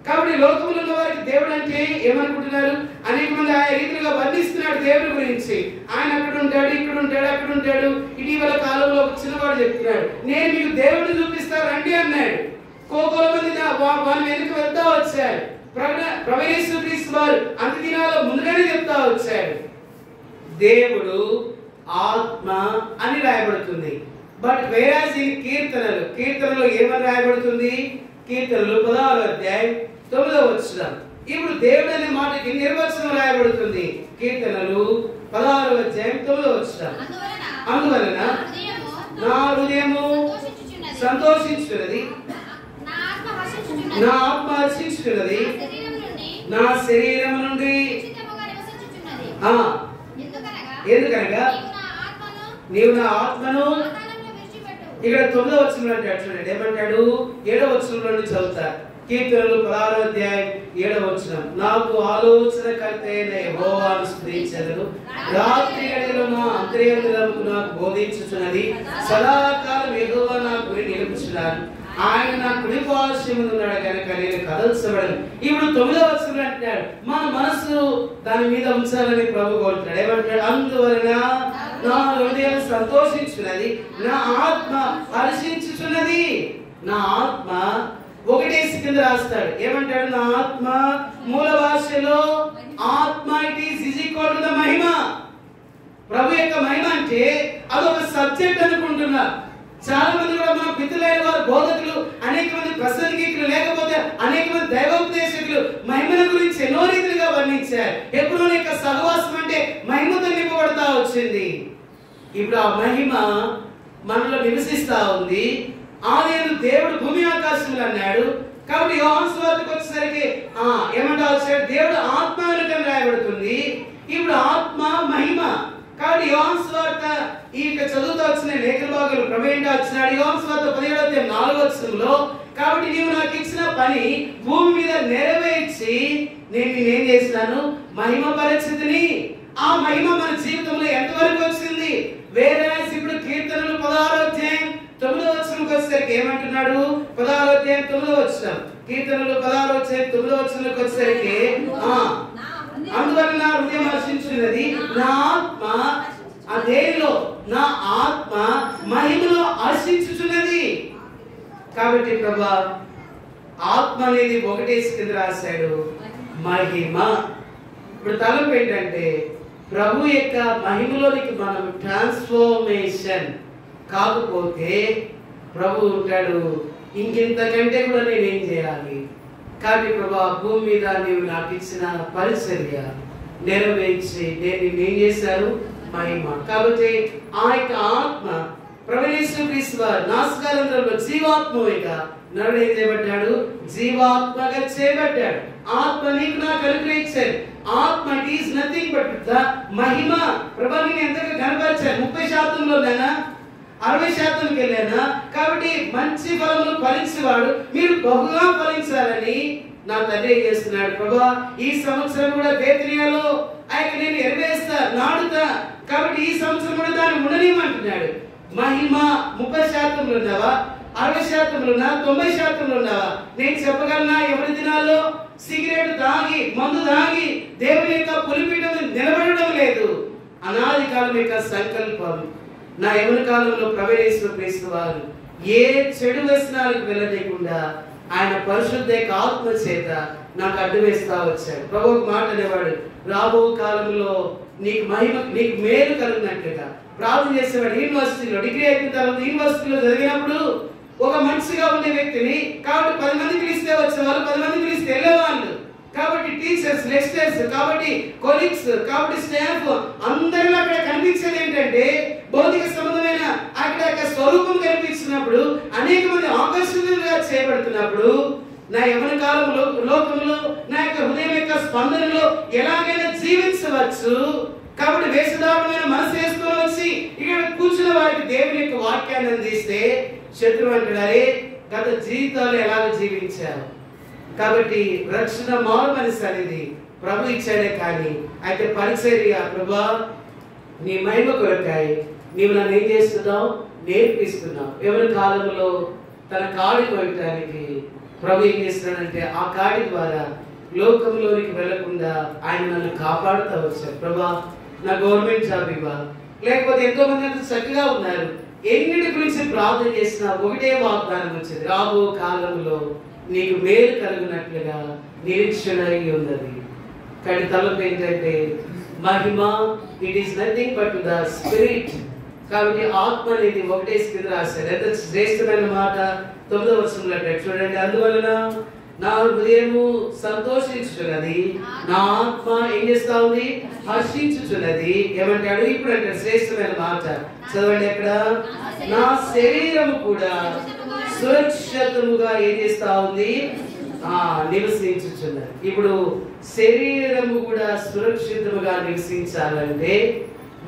కాబట్టి లోకంలో ఉన్న వారికి దేవుడు అంటే ఏమనుకుంటున్నారు? అనేక మంది ఆయా రీతిగా వర్ణిస్తున్నాడు దేవుడి గురించి. ఆయన అక్కడ ఉంటాడు, ఇక్కడ ఉంటాడు, అక్కడ ఉంటాడు. ఇటీవల కాలంలో ఒక చిన్నవాడు చెప్తున్నాడు, నేను మీకు దేవుడిని చూపిస్తా రండి అన్నాడు. కోకోల మంది వాళ్ళ వెనుక వెళ్తా వచ్చారు. ప్రభు యేసుక్రీస్తు వారు అంత్య దినాల్లో ముందుగానే చెప్తా వచ్చాడు, దేవుడు ఆత్మ అని రాయబడుతుంది. బట్ వేరాజ్ ఈ కీర్తనలో ఏమని రాయబడుతుంది? కీర్తనలు 16వ అధ్యాయం 9వ వచనం. ఇప్పుడు దేవుడు అనే మాటకి నిర్వచనం రాయబడుతుంది. కీర్తనలు 16వ అధ్యాయం 9వ వచనం. అందువలన నా హృదయము సంతోషించున్నది, నా ఆత్మ హర్షించున్నది, నా శరీరం నుండి. ఎందుకనగా నీవు నా ఆత్మను, ఇక్కడ 9వ వచనంలో అంటాడు చూడండి, ఏమంటాడు? 7వ వచనంలో నుండి చదువుతా. కీర్తనలు 16వ అధ్యాయం 7వ వచనం. నాకు ఆలోచనకర్త అయిన యెహోవాను స్తుతించెదను, రాత్రి గడియలో నా అంతర్యంతరము నాకు బోధించుచున్నది. సదాకాలం యెహోవా నా గురి నిలుపుచున్నాడు, ఆయన నా కుడి పార్శ్వమున ఉన్నాడు కనుక నేను కదల్చబడను. ఇప్పుడు 9వ వచనంలో అంటున్నాడు, మన మనసు దాని మీద ఉంచాలని ప్రభు కోరుతున్నాడు. ఏమంటాడు? అందువలన నా హృదయం సంతోషించున్నది, నా ఆత్మ హర్షించుచున్నది. నా ఆత్మ ఒకటే కింద రాస్తాడు. ఏమంటాడు? నా ఆత్మ మూల భాషలో ఆత్మ it is equal to the మహిమ. ప్రభు యొక్క మహిమ అంటే అదొక సబ్జెక్ట్ అనుకుంటున్నారు. చాలా మంది కూడా మన పితరులైన వారు బోధకులు, అనేక మంది ప్రసంగికులు, లేకపోతే అనేక మంది దైవోపదేశకులు మహిమల గురించి ఎన్నో రీతిగా వర్ణించారు. ఎప్పుడో యొక్క సహవాసం అంటే మహిమతో నింపబడతా వచ్చింది. ఇప్పుడు ఆ మహిమ మనలో నివసిస్తా ఉంది. ఆదియందు దేవుడు భూమి ఆకాశములు అన్నాడు. కాబట్టి యోహాను సువార్తకు వచ్చేసరికి ఏమంటా వచ్చాడు? దేవుడు ఆత్మ వెనుకని రాయబడుతుంది. ఇప్పుడు ఆత్మ మహిమ. కాబట్టి యోహాను సువార్త ఈ చదువుతూ వచ్చిన లేఖన భాగాలు ప్రభు ఏంటో వచ్చినాడు. యోహాను సువార్త 17వ అధ్యాయం 4వ వచనంలో, కాబట్టి నీవు నాకు ఇచ్చిన పని భూమి మీద నెరవేర్చి నేనేం చేసినాను? మహిమ పరిస్థితిని. ఆ మహిమ మన జీవితంలో ఎంతవరకు వచ్చింది? వేరే ఇప్పుడు కీర్తనలు 16వ అధ్యాయం 9వ వచనంకి వచ్చేసరికి ఏమంటున్నాడు? 16వ అధ్యాయం 9వ వచనం. కీర్తనలు 16వ అధ్యాయం 9వ వచనంకి వచ్చేసరికి అందువల్ల నా హృదయం హర్షించున్నది, నా ఆత్మ అదేలో నా ఆత్మ మహిమలో హర్షించుచున్నది. కాబట్టి ప్రభా ఆత్మ అనేది ఒకటే కింద రాశాడు, మహిమ. ఇప్పుడు తలంపు ఏంటంటే ప్రభు యొక్క మహిమలోనికి మనం ట్రాన్స్ఫర్మేషన్ కాకపోతే ప్రభు ఉంటాడు, ఇంకెంతకంటే కూడా నేనేం చేయాలి? కాబట్టి ప్రభా భూమి మీద నీవు నాకు ఇచ్చిన పరిచర్య నెరవేర్చి నేను ఏం చేశాను? మహిమ. కాబట్టి ఆ యొక్క ఆత్మ ప్రభు యేసుక్రీస్తు వారు నాసికారంధ్రంలో జీవాత్మగా నరుడు ఏం చేయబడ్డాడు? జీవాత్మగా చేయబడ్డాడు. ఆత్మ నీకు నాకు అనుగ్రహించాడు. ఆత్మ it is nothing but the మహిమ. ప్రభు నేను ఎంతగా కనపరిచాను? 30%లోనేనా 60%కి వెళ్ళానా? కాబట్టి మంచి ఫలములు ఫలించేవాడు మీరు బహుగా ఫలించాలని నా తండ్రి ఏం చేస్తున్నాడు? ప్రభా ఈ సంవత్సరం కూడా బేత్నియాలో ఆయన నేను ఎరవేస్తా, నాడుతా. కాబట్టి ఈ సంవత్సరం కూడా దాన్ని ఉండనివ్వమంటున్నాడు. మహిమ 30%లో ఉన్నావా? 60%లో ఉన్నా? 90%లో ఉన్నావా? నేను చెప్పగలనా? ఎవరి దినాల్లో సిగరెట్ తాగి మందు తాగి దేవుని యొక్క పులిపీఠం నిలబడడం లేదు. అనాది కాలం యొక్క సంకల్పం. నా యవన కాలంలో ప్రభు యేసుక్రీస్తు వారు ఏ చెడు వ్యసనాలకు వెళ్ళలేకుండా ఆయన పరిశుద్ధ ఆత్మ చేత నాకు అడ్డు వేస్తా వచ్చాడు. ప్రభు ఒక మాట అనేవాడు, రాబో కాలంలో నీకు మహిమ, నీకు మేలు కలిగినట్లుగా ప్రార్థన చేసేవాడు. యూనివర్సిటీలో డిగ్రీ అయిపోయిన తర్వాత యూనివర్సిటీలో చదివినప్పుడు ఒక మంచిగా ఉండే వ్యక్తిని, కాబట్టి 10 మంది పిలిస్తే వచ్చేవాళ్ళు, 10 మంది పిలిస్తే వెళ్ళేవాళ్ళు. కాబట్టి టీచర్స్, లెక్చరర్స్, కాబట్టి కొలీగ్స్, కాబట్టి స్టాఫ్ అందరిలో అక్కడ కనిపించేది ఏంటంటే భౌతిక సంబంధమైన అక్కడ స్వరూపం కనిపించినప్పుడు, అనేక మంది ఆకర్షణీయంగా చేయబడుతున్నప్పుడు నా యవన కాలంలో లోకంలో నా యొక్క హృదయం యొక్క స్పందనలో ఎలాగైనా జీవించవచ్చు. కాబట్టి వేషధారణమైన మనసు వేసుకొని వచ్చి ఇక్కడ కూర్చున్న వారికి దేవుని యొక్క వాక్యాన్ని అందిస్తే శత్రువు అంటాడే గత జీవితాలు ఎలాగ జీవించారు. కాబట్టి రక్షణ మారు మనసు అనేది ప్రభు ఇచ్చాడే. కానీ అయితే పరిచర్య ప్రభా నీ మహిమ కొరకాయి నీవు నన్ను ఏం చేస్తున్నావు? నేర్పిస్తున్నావు. ఎవరి కాలంలో తన కాడి కొట్టడానికి ప్రభు ఏం చేస్తున్నాడంటే ఆ కాడి ద్వారా లోకంలోనికి వెళ్లకుండా ఆయన నన్ను కాపాడుతూ వచ్చారు. ప్రభా నా గవర్నమెంట్ జాబ్ ఇవ్వ, లేకపోతే ఎంతో మంది అంత చక్కగా ఉన్నారు, ఎన్నిటి గురించి ప్రార్థన చేసినా ఒకటే వాగ్దానం వచ్చింది, రాబో కాలంలో నీకు మేలు కలుగునట్లుగా నిరీక్షణ ఉన్నది. కానీ తలపు ఏంటంటే మహిమ, it is nothing but the spirit. కాబట్టి ఆత్మ అనేది ఒకటే స్థితి రాశారు. ఎంత శ్రేష్టమైన మాట 9వ వచనంలో చూడండి, అందువలన నా హృదయము సంతోషించుచున్నది, నా ఆత్మ ఏం చేస్తా ఉంది, హర్షించుచున్నది. ఏమంటాడు ఇప్పుడు అంటే శ్రేష్టమైన మాట చదవండి అక్కడ, నా శరీరము కూడా సురక్షితముగా ఏం చేస్తా ఉంది, నివసించుచున్నది. ఇప్పుడు శరీరము కూడా సురక్షితముగా నివసించాలంటే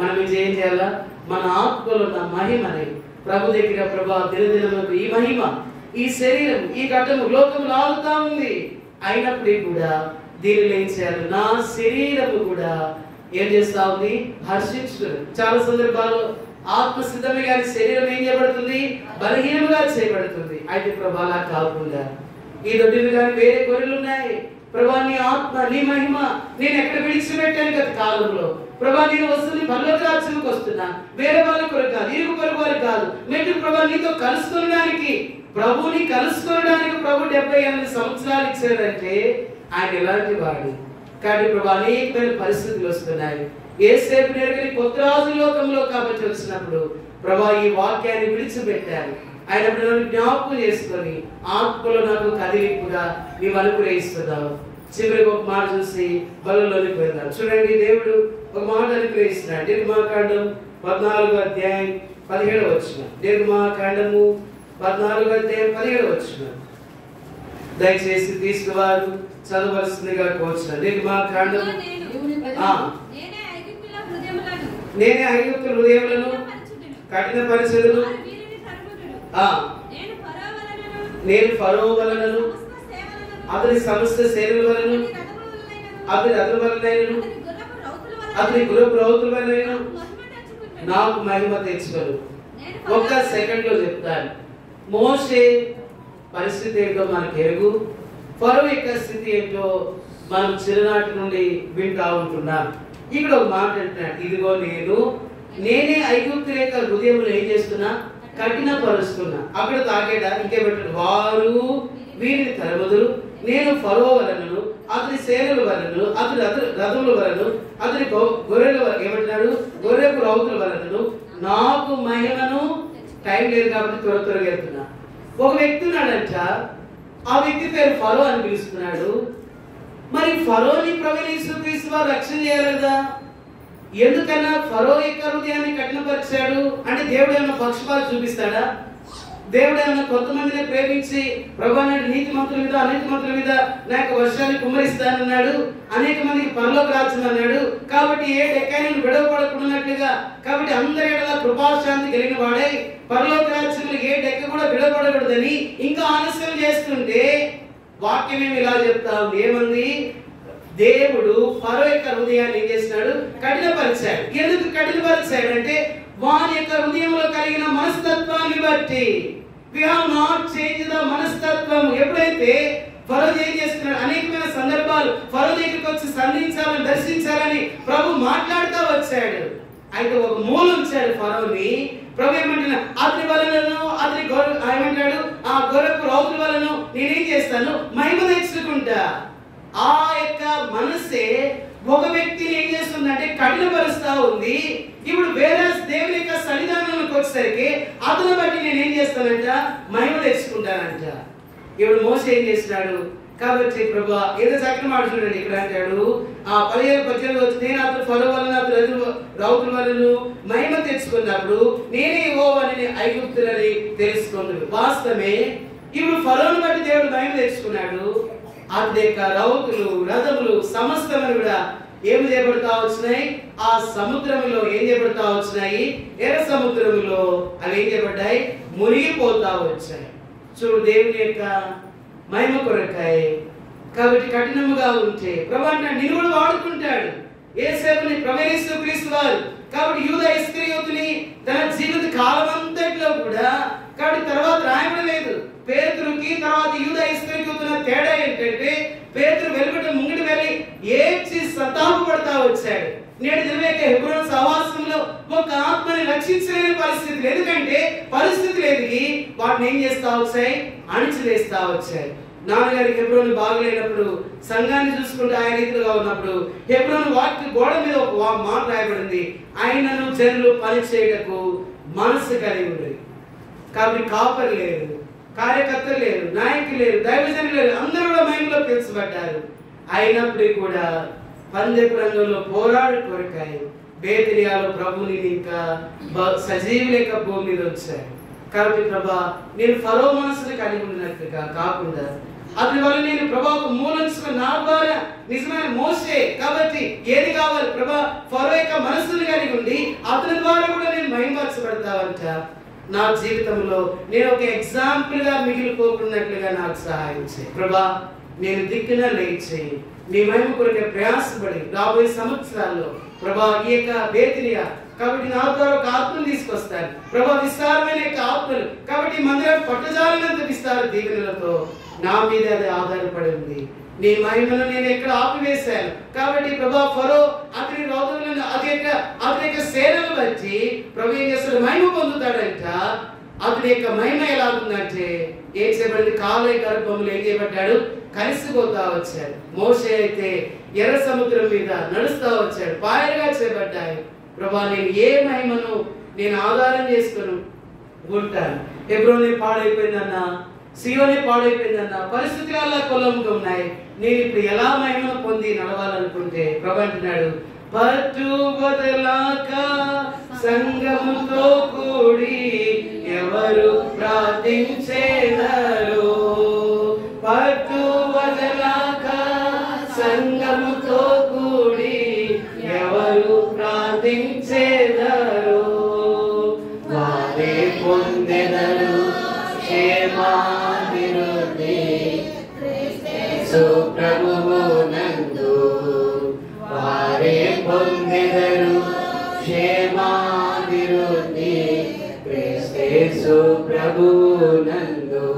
మనం ఏం చేయాలా, మన ఆత్మలో ఉన్న మహిమని ప్రభు దగ్గర, ప్రభా దినదినములకు ఈ మహిమ, ఈ శరీరం, ఈ ఘట్టము లోకం లాగుతా ఉంది, అయినప్పటికీ కూడా దీనిలో ఏం చేయాలి, నా శరీరము కూడా ఏం చేస్తా ఉంది, హర్షించుతుంది. చాలా సందర్భాల్లో ఆత్మ సిద్ధమే కానీ శరీరం ఏం చేయబడుతుంది, బలహీనముగా చేయబడుతుంది. అయితే ప్రభా అలా కాకుండా ఈ దొడ్డిని కానీ వేరే గొర్రెలు ఉన్నాయి ప్రభా, నీ ఆత్మ, నీ మహిమ నేను ఎక్కడ విడిచిపెట్టాను గత కాలంలో. ప్రభా నేను వస్తుంది పరలోక రాజ్యానికి వస్తున్నా, వేరే వాళ్ళ కొరకు కాదు, ఇరుగు పొరుగు వారికి కాదు, మెట్టు ప్రభా నీతో కలుసుకోవడానికి, ప్రభుని కలుసుకోవడానికి ప్రభు 78 సంవత్సరాలు ఇచ్చాడంటే ఆయన ఎలాంటి వాడు. కానీ ప్రభు అనేకమైన పరిస్థితులు వస్తున్నాయి. ఏసేపు నేరుగా కొత్త రాజు లోకంలో కాబట్టి వచ్చినప్పుడు ప్రభా ఈ వాక్యాన్ని విడిచిపెట్టారు. ఆయన జ్ఞాపకం చేసుకొని ఆత్మలో నాకు కదిలింపుగా నీవు అనుగ్రహిస్తున్నావు. చివరికి ఒక మాట చూసి బలంలోనికి వెళ్దాం. చూడండి, దేవుడు ఒక మాట అనుగ్రహిస్తున్నాడు. నిర్గమాకాండం 14వ అధ్యాయం 17వ వచనం. నిర్గమాకాండము 14వ అధ్యాయం 17వ వచనం. దయచేసి తీసుకువారు చదవలసిందిగా కోరుచున్నాను. నిర్గమాకాండము, నేనే ఐగుప్తుల హృదయములను కఠినపరచుదును, నేను ఫరో వలనను అతని సమస్త సేవల వలన, అతని రథుల వలనైనను, అతని గుర్రపు రౌతుల వలనైనను నాకు మహిమ తెచ్చుకోను. ఒక్క సెకండ్ లో చెప్తాను. మోషే పరిస్థితి ఏంటో మనకు ఎరుగు, ఫరో యొక్క స్థితి ఏంటో మనం చిన్ననాటి నుండి వింటా ఉంటున్నాం. ఇక్కడ ఒక మాట అంటున్నాడు, ఇదిగో నేనే ఐగుప్తు యొక్క హృదయంలో ఏం చేస్తున్నా, కఠినపరుస్తున్నా. అక్కడ తాకేట ఇంకే పెట్టాడు, వారు వీరిని తరముదురు, నేను ఫరో వలనను, అతని సేనల వలనను, అతని రథముల వలనను, అతని గొర్రెల ఏమంటున్నాడు, గొర్రెపు రౌతుల వలనను నాకు మహిమను. టైం లేదు కాబట్టి త్వరగా వెళ్తున్నా. ఒక వ్యక్తి ఉన్నాడంట, ఆ వ్యక్తి పేరు ఫరో అని పిలుస్తున్నాడు. మరి ఫరోని ప్రవీణ యేసుక్రీస్తు వారు రక్షణ చేయాలి కదా. ఎందుకన్నా ఫరో యొక్క హృదయాన్ని కఠినపరిచాడు అంటే దేవుడు ఏమైనా పక్షపాతం చూపిస్తాడా? దేవుడు ఏమైనా కొంతమందిని ప్రేమించి ప్రభువా నీతి మంత్రుల మీద అనేక మంత్రుల మీద నా యొక్క వర్షాన్ని కుమ్మరిస్తానన్నాడు, అనేక మందికి పరలోక రాజ్యం అన్నాడు. కాబట్టి ఏ డెక్కైనా విడవపడకున్నట్లుగా, కాబట్టి అందరి ఎడల కృపాశాంతి కలిగిన వాడై పరలోక రాజ్యంలో ఏ డెక్క కూడా విడవపడకూడదని ఇంకా ఆలస్యం చేస్తుంటే వాక్యం ఏమి ఇలా చెప్తా ఉంది, ఏమంది? దేవుడు ఫరో యొక్క హృదయాన్ని ఏం చేసినాడు, కఠినపరిచాడు. ఎందుకు కఠినపరిచాడు అంటే వాని యొక్క హృదయంలో కలిగిన మనస్తత్వాన్ని బట్టి. we have not changed the మనస్తత్వం. ఎప్పుడైతే ఫరో ఏం చేస్తున్నాడు, అనేకమైన సందర్భాలు ఫరో దగ్గరికి వచ్చి సంధించాలని, దర్శించాలని ప్రభు మాట్లాడుతూ వచ్చాడు. అయితే ఒక మూల ఉంచాడు ఫరోని. ప్రభు ఏమంటున్నా, అతని వలనను, అతని ఏమంటాడు, ఆ గొర్రెపు రౌతుల వలన నేనేం చేస్తాను, మహిమ తెచ్చుకుంటా. ఆ యొక్క మనసే ఒక వ్యక్తిని ఏం చేస్తుందంటే కఠినపరుస్తా ఉంది. ఇప్పుడు వేరే దేవుని యొక్క సన్నిధానంలోకి వచ్చేసరికి అతను బట్టి నేను ఏం చేస్తానంట, మహిమ తెచ్చుకుంటానంట. ఇప్పుడు మోసే ఏం చేస్తున్నాడు, కాబట్టి ప్రభువా ఏదో చక్కని మాట చూడండి. ఇక్కడ అంటాడు, ఆ 17 వచ్చి నేను అతను ఫరో వలన, అతను రౌతుల వలన మహిమ తెచ్చుకున్నప్పుడు నేనే యెహోవాని ఐగుప్తులని తెలుసుకున్నాడు. వాస్తవమే, ఇప్పుడు ఫరోను బట్టి దేవుడు మహిమ తెచ్చుకున్నాడు. అతని యొక్క రౌతులు, రథములు సమస్తమని కూడా ఏమి చేయబడతా వచ్చినాయి, ఆ సముద్రంలో ఏం చేయబడతా వచ్చినాయి, ఎర్ర సముద్రంలో అవి ఏం చేయబడ్డాయి, మునిగిపోతా వచ్చాయి. చూడు, దేవుని యొక్క మహిమ కొరకాయి. కాబట్టి కఠినముగా ఉంటే ప్రభు నిన్ను కూడా వాడుకుంటాడు. యేసుని యేసుక్రీస్తు వారు కాబట్టి యూదా ఇస్కరియోతుని తన జీవిత కాలం అంతట్లో కూడా, కాబట్టి తర్వాత రాయబడలేదు పేతురుకి, తర్వాత యూదా ఇస్కరియోతు పడతా వచ్చాడు. నేటి దినమే హెబ్రోను సహవాసంలో ఒక ఆత్మని రక్షించలేని పరిస్థితులు, ఎందుకంటే పరిస్థితులు ఎదిగి వాటిని ఏం చేస్తా వచ్చాయి, అణిచివేస్తా వచ్చాయి. నాన్నగారికి హెబ్రోను బాగలేనప్పుడు, సంఘాన్ని చూసుకుంటే ఆయన రీతిగా ఉన్నప్పుడు హెబ్రోను వాటి గోడ మీద ఒక మాట రాయబడింది, ఆయనను జనులు పని చేయటకు మనసు కలిగి ఉండేది. కాబట్టి కాపరి లేరు, కార్యకర్తలు లేరు, నాయకులు లేరు, దైవజనులు లేరు, అందరూ కూడా మహిమలో పిలుచబడ్డారు. అయినప్పటికీ కూడా పందెపు రంగంలో పోరాడు కొరకాయి బేతనియాలో ప్రభుని ఇంకా సజీవ లేక భూమి మీద వచ్చారు. కాబట్టి ప్రభా, నేను ఫరో మనసుని కలిగి ఉన్నట్టుగా కాకుండా అతని వల్ల నేను ప్రభాకు మూలంచుకుని నా ద్వారా నిజమైన మోసే కాబట్టి ఏది కావాలి ప్రభా, ఫరో యొక్క మనసుని కలిగి ఉండి అతని ద్వారా కూడా నేను మహిమపరచబడతావంట. నా జీవితంలో నేను ఒక ఎగ్జాంపుల్ గా మిగిలిపోకున్నట్లుగా నాకు సహాయం చేయి ప్రభా. నేను దిక్కున లేచి నీ మహిమ కొరకే ప్రయాసపడి రాబోయే సంవత్సరాల్లో ప్రభా ఈ యొక్క బేతనియా కాబట్టి నా ద్వారా ఒక ఆత్మను తీసుకొస్తాను ప్రభా, విస్తారమైన యొక్క ఆత్మలు కాబట్టి మందిరం పట్టుజాలినంత విస్తార దీవెనలతో నా మీద అది ఆధారపడి ఉంది. నీ మహిమను నేను ఎక్కడ ఆపివేశాను కాబట్టి ప్రభా, ఫరో అతని రోగులను అతని యొక్క సేనలు బట్టి ప్రభు ఏం చేస్తాడు, మహిమ పొందుతాడంట. అతని యొక్క మహిమ ఎలా ఉందంటే ఏం చేయబడింది, కాలే గర్భంలో ఏం చేయబడ్డాడు, కలిసిపోతా వచ్చాడు. మోషే అయితే ఎర్ర సముద్రం మీద నడుస్తా వచ్చాడు, పాయలుగా చేయబడ్డాయి. ప్రభా, నేను ఏ మహిమను నేను ఆధారం చేసుకుని ఉంటాను. హెబ్రోనే పాడైపోయిందన్నా, సియోనే పాడైపోయిందన్నా, పరిస్థితులు అలా కొల్లముగా ఉన్నాయి. నేను ఇప్పుడు ఎలా మహిమను పొంది నడవాలనుకుంటే ప్రభు అంటున్నాడు, పట్టుబదలాక సంగముతో కూడి ఎవరు ప్రార్థించేదరు, పట్టుబదలాక సంగముతో కూడి ఎవరు ప్రార్థించేదరు, వారే పొందెదరు క్షేమాభివృద్ధి ప్రభువు నందు, వారే పొందెదరు క్షేమాభివృద్ధి క్రీస్తు ప్రభువు నందు.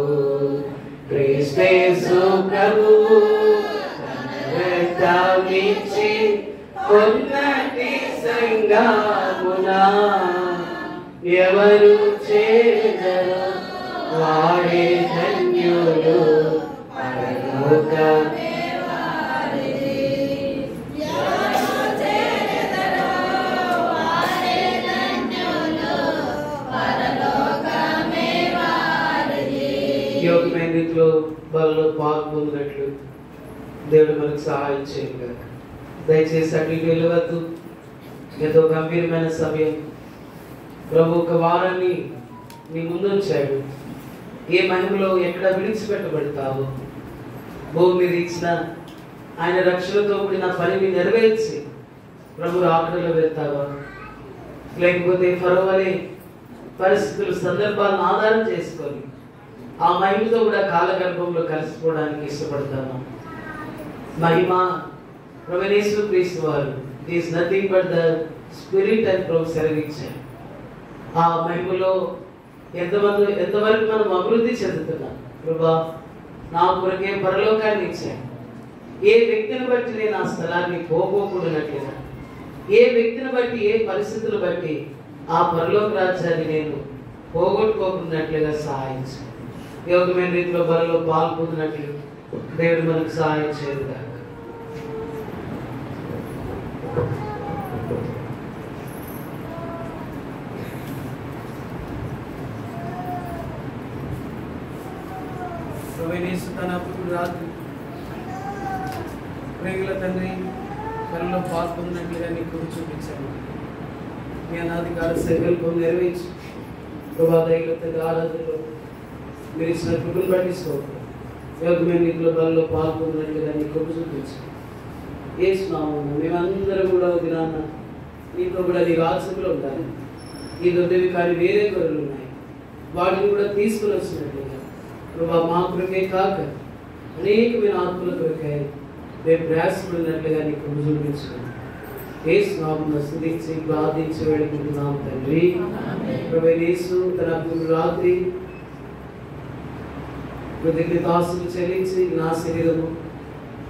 క్రీస్తు ప్రభువు రక్తమిచ్చి కొన్నటి సంగమునా ఎవరు చేదరు, వారే ధన్యులు పరలోకమే వారిది. ఎవరు చేదరు, వారే ధన్యులు పరలోకమే వారిది. యోగమైన రీతిలో బలలో పాల్పొందినట్లు దేవుడు మనకు సహాయం చేయగా దయచేసి అటు ఇటు వెళ్ళవద్దు. ఎంతో గంభీరమైన సమయం. ప్రభు ఒక వారాన్ని నీ ముందు ఉంచాడు. ఏ మహిమలో ఎక్కడ విడిచిపెట్టబడతావో భూమి మీద ఇచ్చిన ఆయన రక్షణతో కూడిన పనిని నెరవేర్చి ప్రభు ఆకలిలో వెళ్తావా, లేకపోతే ఫరో వలె పరిస్థితులు సందర్భాలను ఆధారం చేసుకొని ఆ మహిమతో కూడా కాలగర్భంలో కలిసిపోవడానికి ఇష్టపడతావా? మహిమ ప్రభువైన యేసుక్రీస్తు వారు is nothing but the spirit అని ప్రభు సెలవిచ్చారు. ఆ మహిమలో ఎంతవరకు మనం అభివృద్ధి చెందుతున్నాం. ప్రభా, నా కొరకే పరలోకాన్ని ఇచ్చాను. ఏ వ్యక్తిని బట్టి నేను ఆ స్థలాన్ని పోగొట్టుకున్నట్లుగా, ఏ వ్యక్తిని బట్టి ఏ పరిస్థితులు బట్టి ఆ పరలోక రాజ్యాన్ని నేను పోగొట్టుకోకున్నట్లుగా సహాయించు. యోగమైన రీతిలో బలలో పాల్పొందినట్లు దేవుడు మనకు సహాయం చేయదుగా. తన అప్పుడు రాత్రి ప్రేగుల తండ్రి పనిలో పాల్పొందినట్లుగా నీ కృప చూపించాను. మీ అనాది కాల సేవలు నెరవేర్చి ప్రభా దైవత ఆరాధనలో మీరు ఇచ్చిన కృపను పట్టించుకోవాలి. యోగమైన నీటిలో బలలో పాల్పొందినట్లుగా నీ కృప చూపించాను. ఏసునామము మేమందరం కూడా దినాన్న నీతో కూడా నీ రాజ్యంలో ఉండాలి. ఈ దొడ్డవి కానీ వేరే గొర్రెలు ఉన్నాయి, వాటిని కూడా తీసుకుని వచ్చినట్లుగా ప్రభా మా కొరకే కాక అనేకమైన ఆత్మల కొరకే మేము ప్రయాసపడినట్లుగా నీ కృప చూపించుకున్నాం. యేసునామమున స్తుతించి ప్రార్థించి వేడుకుంటున్నాం తండ్రి. ప్రభువైన యేసు తన రాత్రి కృతజ్ఞతాస్తుతులు చెల్లించి నా శరీరము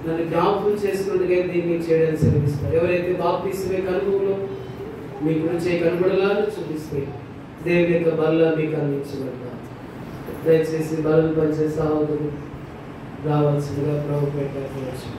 నన్ను జ్ఞాపకం చేసుకున్నట్టుగా దీన్ని చేయడానికి శ్రమిస్తారు. ఎవరైతే బాప్తిస్మే అనుభవంలో మీకు నుంచి కనబడలాగా చూపిస్తే దేవుని యొక్క బల్ల మీకు అందించబడతారు. దయచేసి బలం పంచే సహోదరులు రావాల్సిందిగా ప్రభు పెట్టవచ్చు.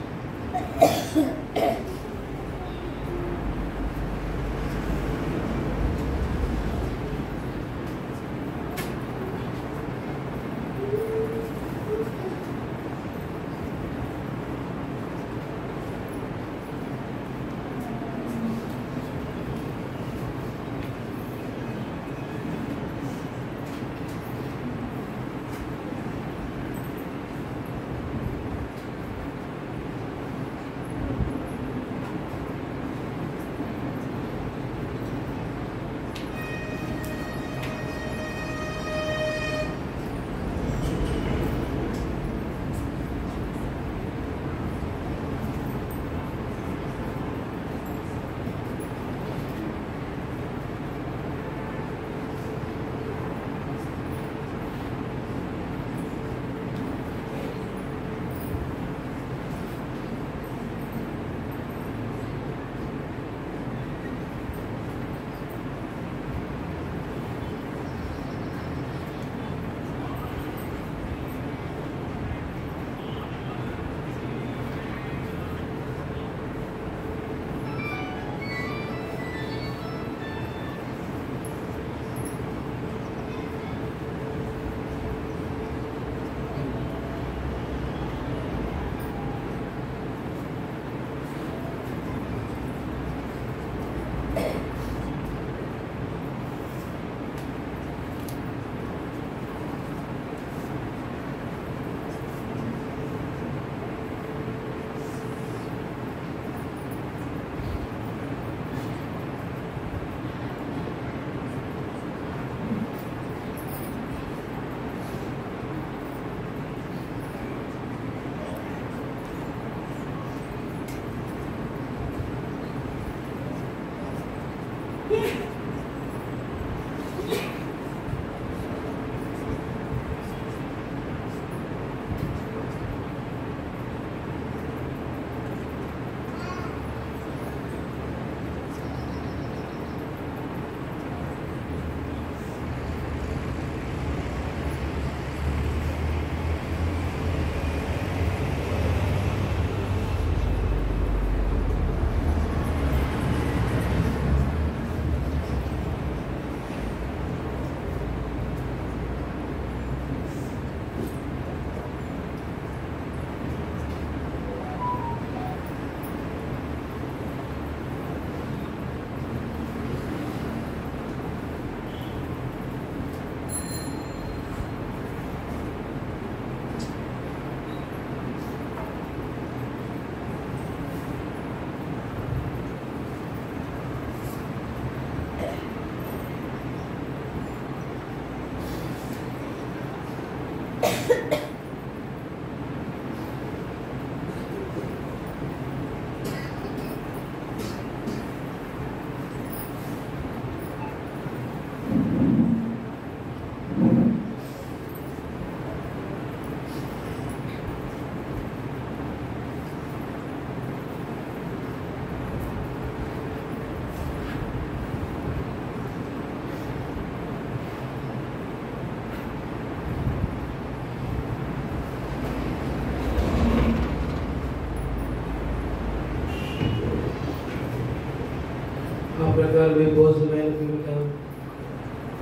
ప్రకారమే భోజనమైన పిమ్మట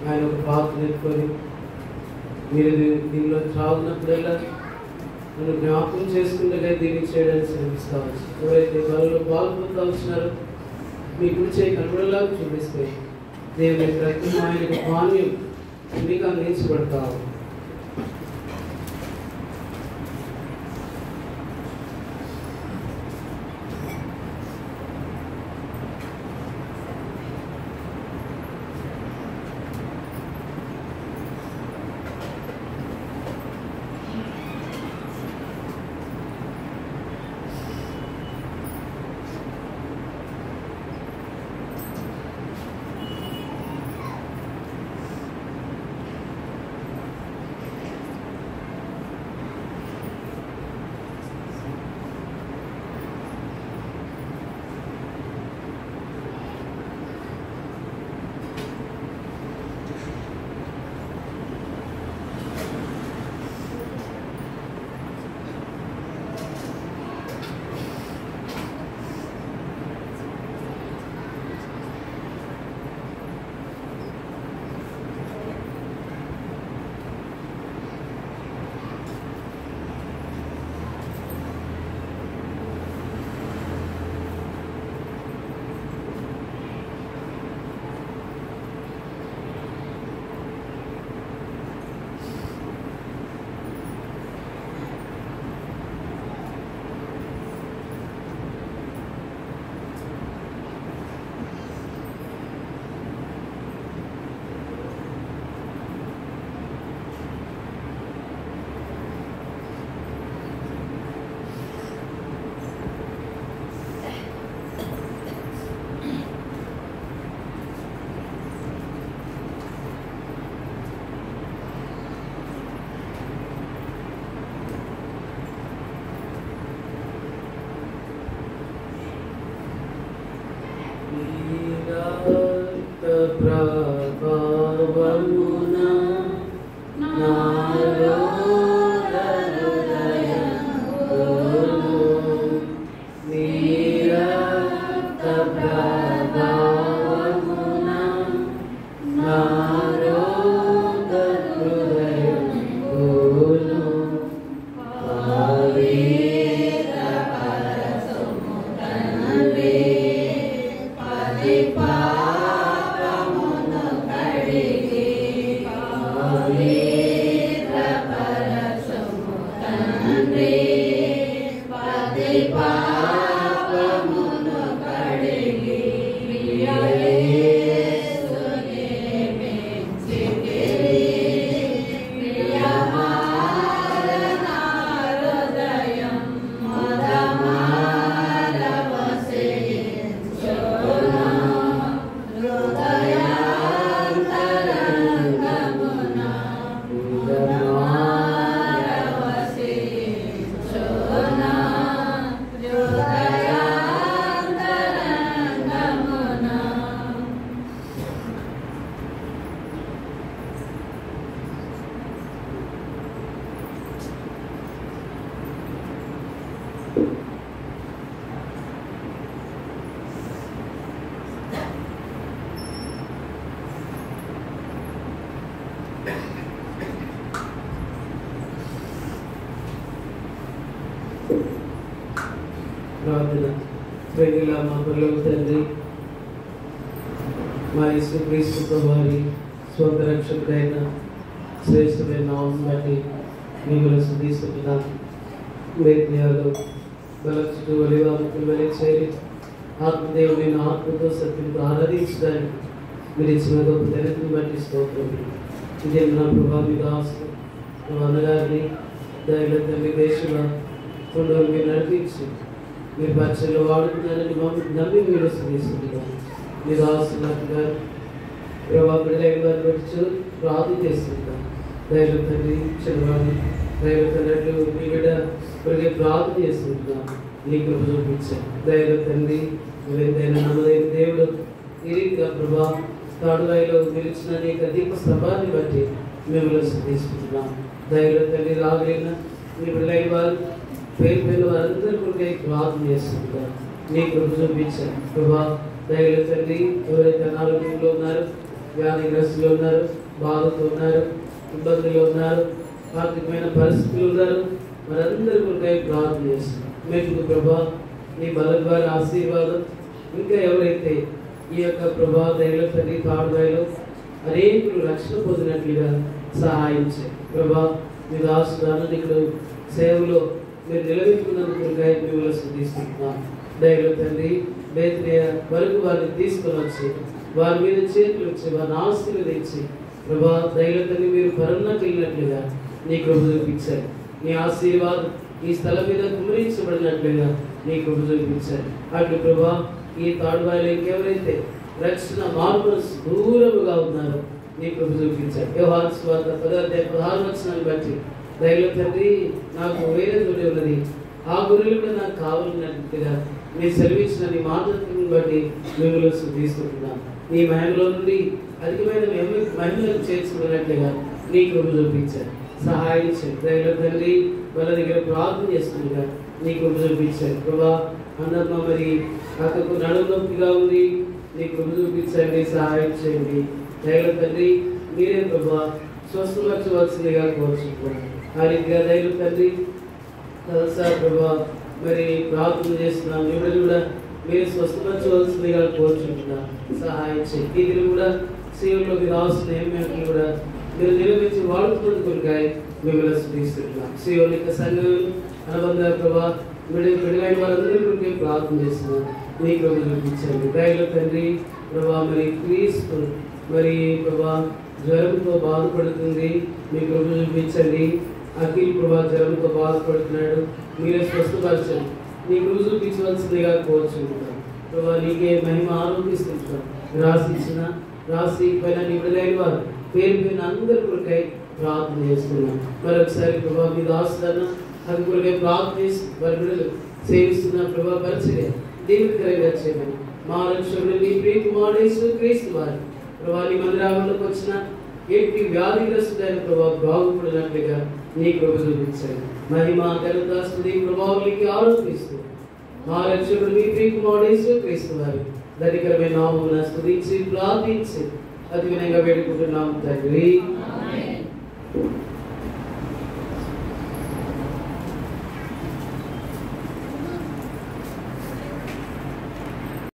ఆయన ఒక పాత్ర ఎత్తుకొని మీరు దీనిలో త్రాగునప్పుడల్లా నన్ను జ్ఞాపకం చేసుకుంటే దీన్ని చేయడానికి శ్రమిస్తావచ్చు. ఎవరైతే వాళ్ళలో పాల్గొంటూ వచ్చినారో మీ గురించి కనుగొనలాగా చూపిస్తే దేవుని రక్తం ఆయన పానీయం మీకు అందించబడతావు. ప్రార్థన. ప్రేమిల మా పరలోక తండ్రి, మా యేసుక్రీస్తు వారి స్వంత రక్షకుడైన శ్రేష్ఠమైన నామం బట్టి మిమ్మల్ని స్తుతిస్తున్నాను. వేద్యాలు బలచుటూ వలివాముకులు వలె చేరి ఆత్మదేవుని ఆత్మతో సత్యంతో ఆరాధించడానికి మీరు ఇచ్చిన గొప్ప ధనతను బట్టి స్తోత్రం. ఇదే నా ప్రభా మీ దాసు అన్నగారిని దయల తల్లి దేశంలో కొండలు మీరు నడిపించి మీరు పచ్చళ్ళు వాడుతున్నారని మమ్మల్ని నమ్మి మీరు స్తుతిస్తున్నాను. మీ దాసు గారు ప్రభా బిడ్డలైన వారిని బట్టి ప్రార్థన చేస్తున్నాను. దయల తండ్రి చదవాలి దయల తండ్రి మీ బిడ్డ ఇప్పటికే ప్రార్థన చేస్తున్నాను. నీ కృప చూపించాను. దయల తండ్రి ఎంతైనా నమ్మదైన దేవుడు ఈ రీతిగా ప్రభా తాడుగాయలో నిలిచిన అనేక దీప స్తంభాన్ని బట్టి మిమ్మల్ని స్తుతిస్తున్నాం. దయల తండ్రి రాగలిగిన మీ బిడ్డలైన వారు పేరు పేరు వారందరి కొరకై ప్రార్థన చేస్తున్నారు. నీ కృప చూపించాను ప్రభా. దయల తండ్రి ఎవరైతే అనారోగ్యంలో ఉన్నారు, వ్యాధిగ్రస్తులు ఉన్నారు, బాధతో ఉన్నారు, ఇబ్బందులు ఉన్నారు, ఆర్థికమైన పరిస్థితులు ఉన్నారు, వారందరి కొరకై ప్రార్థన చేస్తున్నారు. మీకు ప్రభా నీ బలం ద్వారా ఆశీర్వాదం ఇంకా ఎవరైతే ఈ యొక్క ప్రభా దయల తండ్రి తాడుగాయలో అనేకులు రక్షణ పొందినట్లుగా సహాయం చేయండి ప్రభా. మీ దాసులను ఇక్కడ సేవలో మీరు నిలబెట్టుకున్నందుకు మిమ్మల్ని స్తుతిస్తున్నాం. దయల తండ్రి బేత్నియ వరకు వారిని తీసుకొని వచ్చి వారి మీద చేతులు వచ్చి వారిని ఆశీర్వదించి ప్రభా దయల తండ్రి మీరు పరన్నకు వెళ్ళినట్లుగా నీ కృప చూపించారు. నీ ఆశీర్వాదం ఈ స్థలం మీద కుమరించబడినట్లుగా నీ కృప చూపించారు. అట్లు ప్రభా ఈ తాడువాయిలో ఇంకెవరైతే రక్షణ మార్పులు దూరముగా ఉన్నారో నీ కృప చూపించారు. యోహాను సువార్త 10:16 వచనాన్ని బట్టి దయల తండ్రి నాకు వేరే తోటి ఉన్నది, ఆ గురువులు కూడా నాకు కావాలన్నట్టుగా మీరు సెలవించిన నీ మాటను బట్టి మిమ్మల్ని స్తుతిస్తున్నాను. నీ మహిమలో నుండి అధికమైన మహిమలకు చేర్చుకున్నట్లుగా నీ కృప చూపించారు. సహాయం చేయండి దయల తండ్రి. వాళ్ళ దగ్గర ప్రార్థన చేస్తుండగా నీ కృప చూపించారు ప్రభా. అన్నమ్మ మరి అక్కకు నడుము నొప్పిగా ఉంది, నీ కృప చూపించండి, సహాయం చేయండి దయల తండ్రి. మీరే ప్రభా స్వస్థపరచవలసిందిగా కోరుచుకున్నాను. ఆ రీతిగా దయల తండ్రి సార్ ప్రభా మరి ప్రార్థన చేస్తున్నాను. ఇప్పుడు కూడా మీరు స్వస్థపరచవలసిందిగా కోరుచుంటున్నాను, సహాయం చేయండి. ఇది కూడా సేవలో మీరు రావాల్సిన ఏమేమి కూడా మీరు నిలబెట్టి వాడుతున్నందుకు మిమ్మల్ని స్తుతిస్తున్నాం. సేవలిక సంఘం అనుబంధ ప్రభా విడుదలైన వారందరికీ ప్రార్థన చేస్తున్నాను. మీ కృప చూపించండి దయల తండ్రి ప్రభా. మరి క్రీస్తు మరి ప్రభా జ్వరంతో బాధపడుతుంది, మీ కృప చూపించండి. అఖిల్ ప్రభా జ్వరంతో బాధపడుతున్నాడు, మీరే స్వస్థపరచండి. నీ కృప చూపించవలసిందిగా కోరుచుకుంటాం ప్రభా. నీకే మహిమ ఆరోపిస్తుంటాం. రాసి పైన నీ విడుదలైన వారు పేరు పైన అందరి కొరకై ప్రార్థన చేస్తున్నాం. మరొకసారి ప్రభా మీ దాసులను అది కొరకై ప్రార్థన చేసి వారి బిడ్డలు సేవిస్తున్న ప్రభా పరిచయ దీవికరంగా చేయమని మా రక్షకుడు నీ ప్రియ కుమారుడు యేసుక్రీస్తు వారి ప్రభా నీ మందిరాలకు వచ్చిన ఎట్టి వ్యాధిగ్రస్తుడైన ప్రభావ బాగుపడినట్లుగా నీ కృప చూపించండి. మహిమ ఘనత స్తుతి ప్రభావాలకి ఆరోపిస్తూ మా రక్షకుడు మీ ప్రియకుమారుడు యేసుక్రీస్తు వారి ధనికరమైన నామమున స్తుతించి ప్రార్థించి అతి వినయంగా వేడుకుంటున్నాం తండ్రి.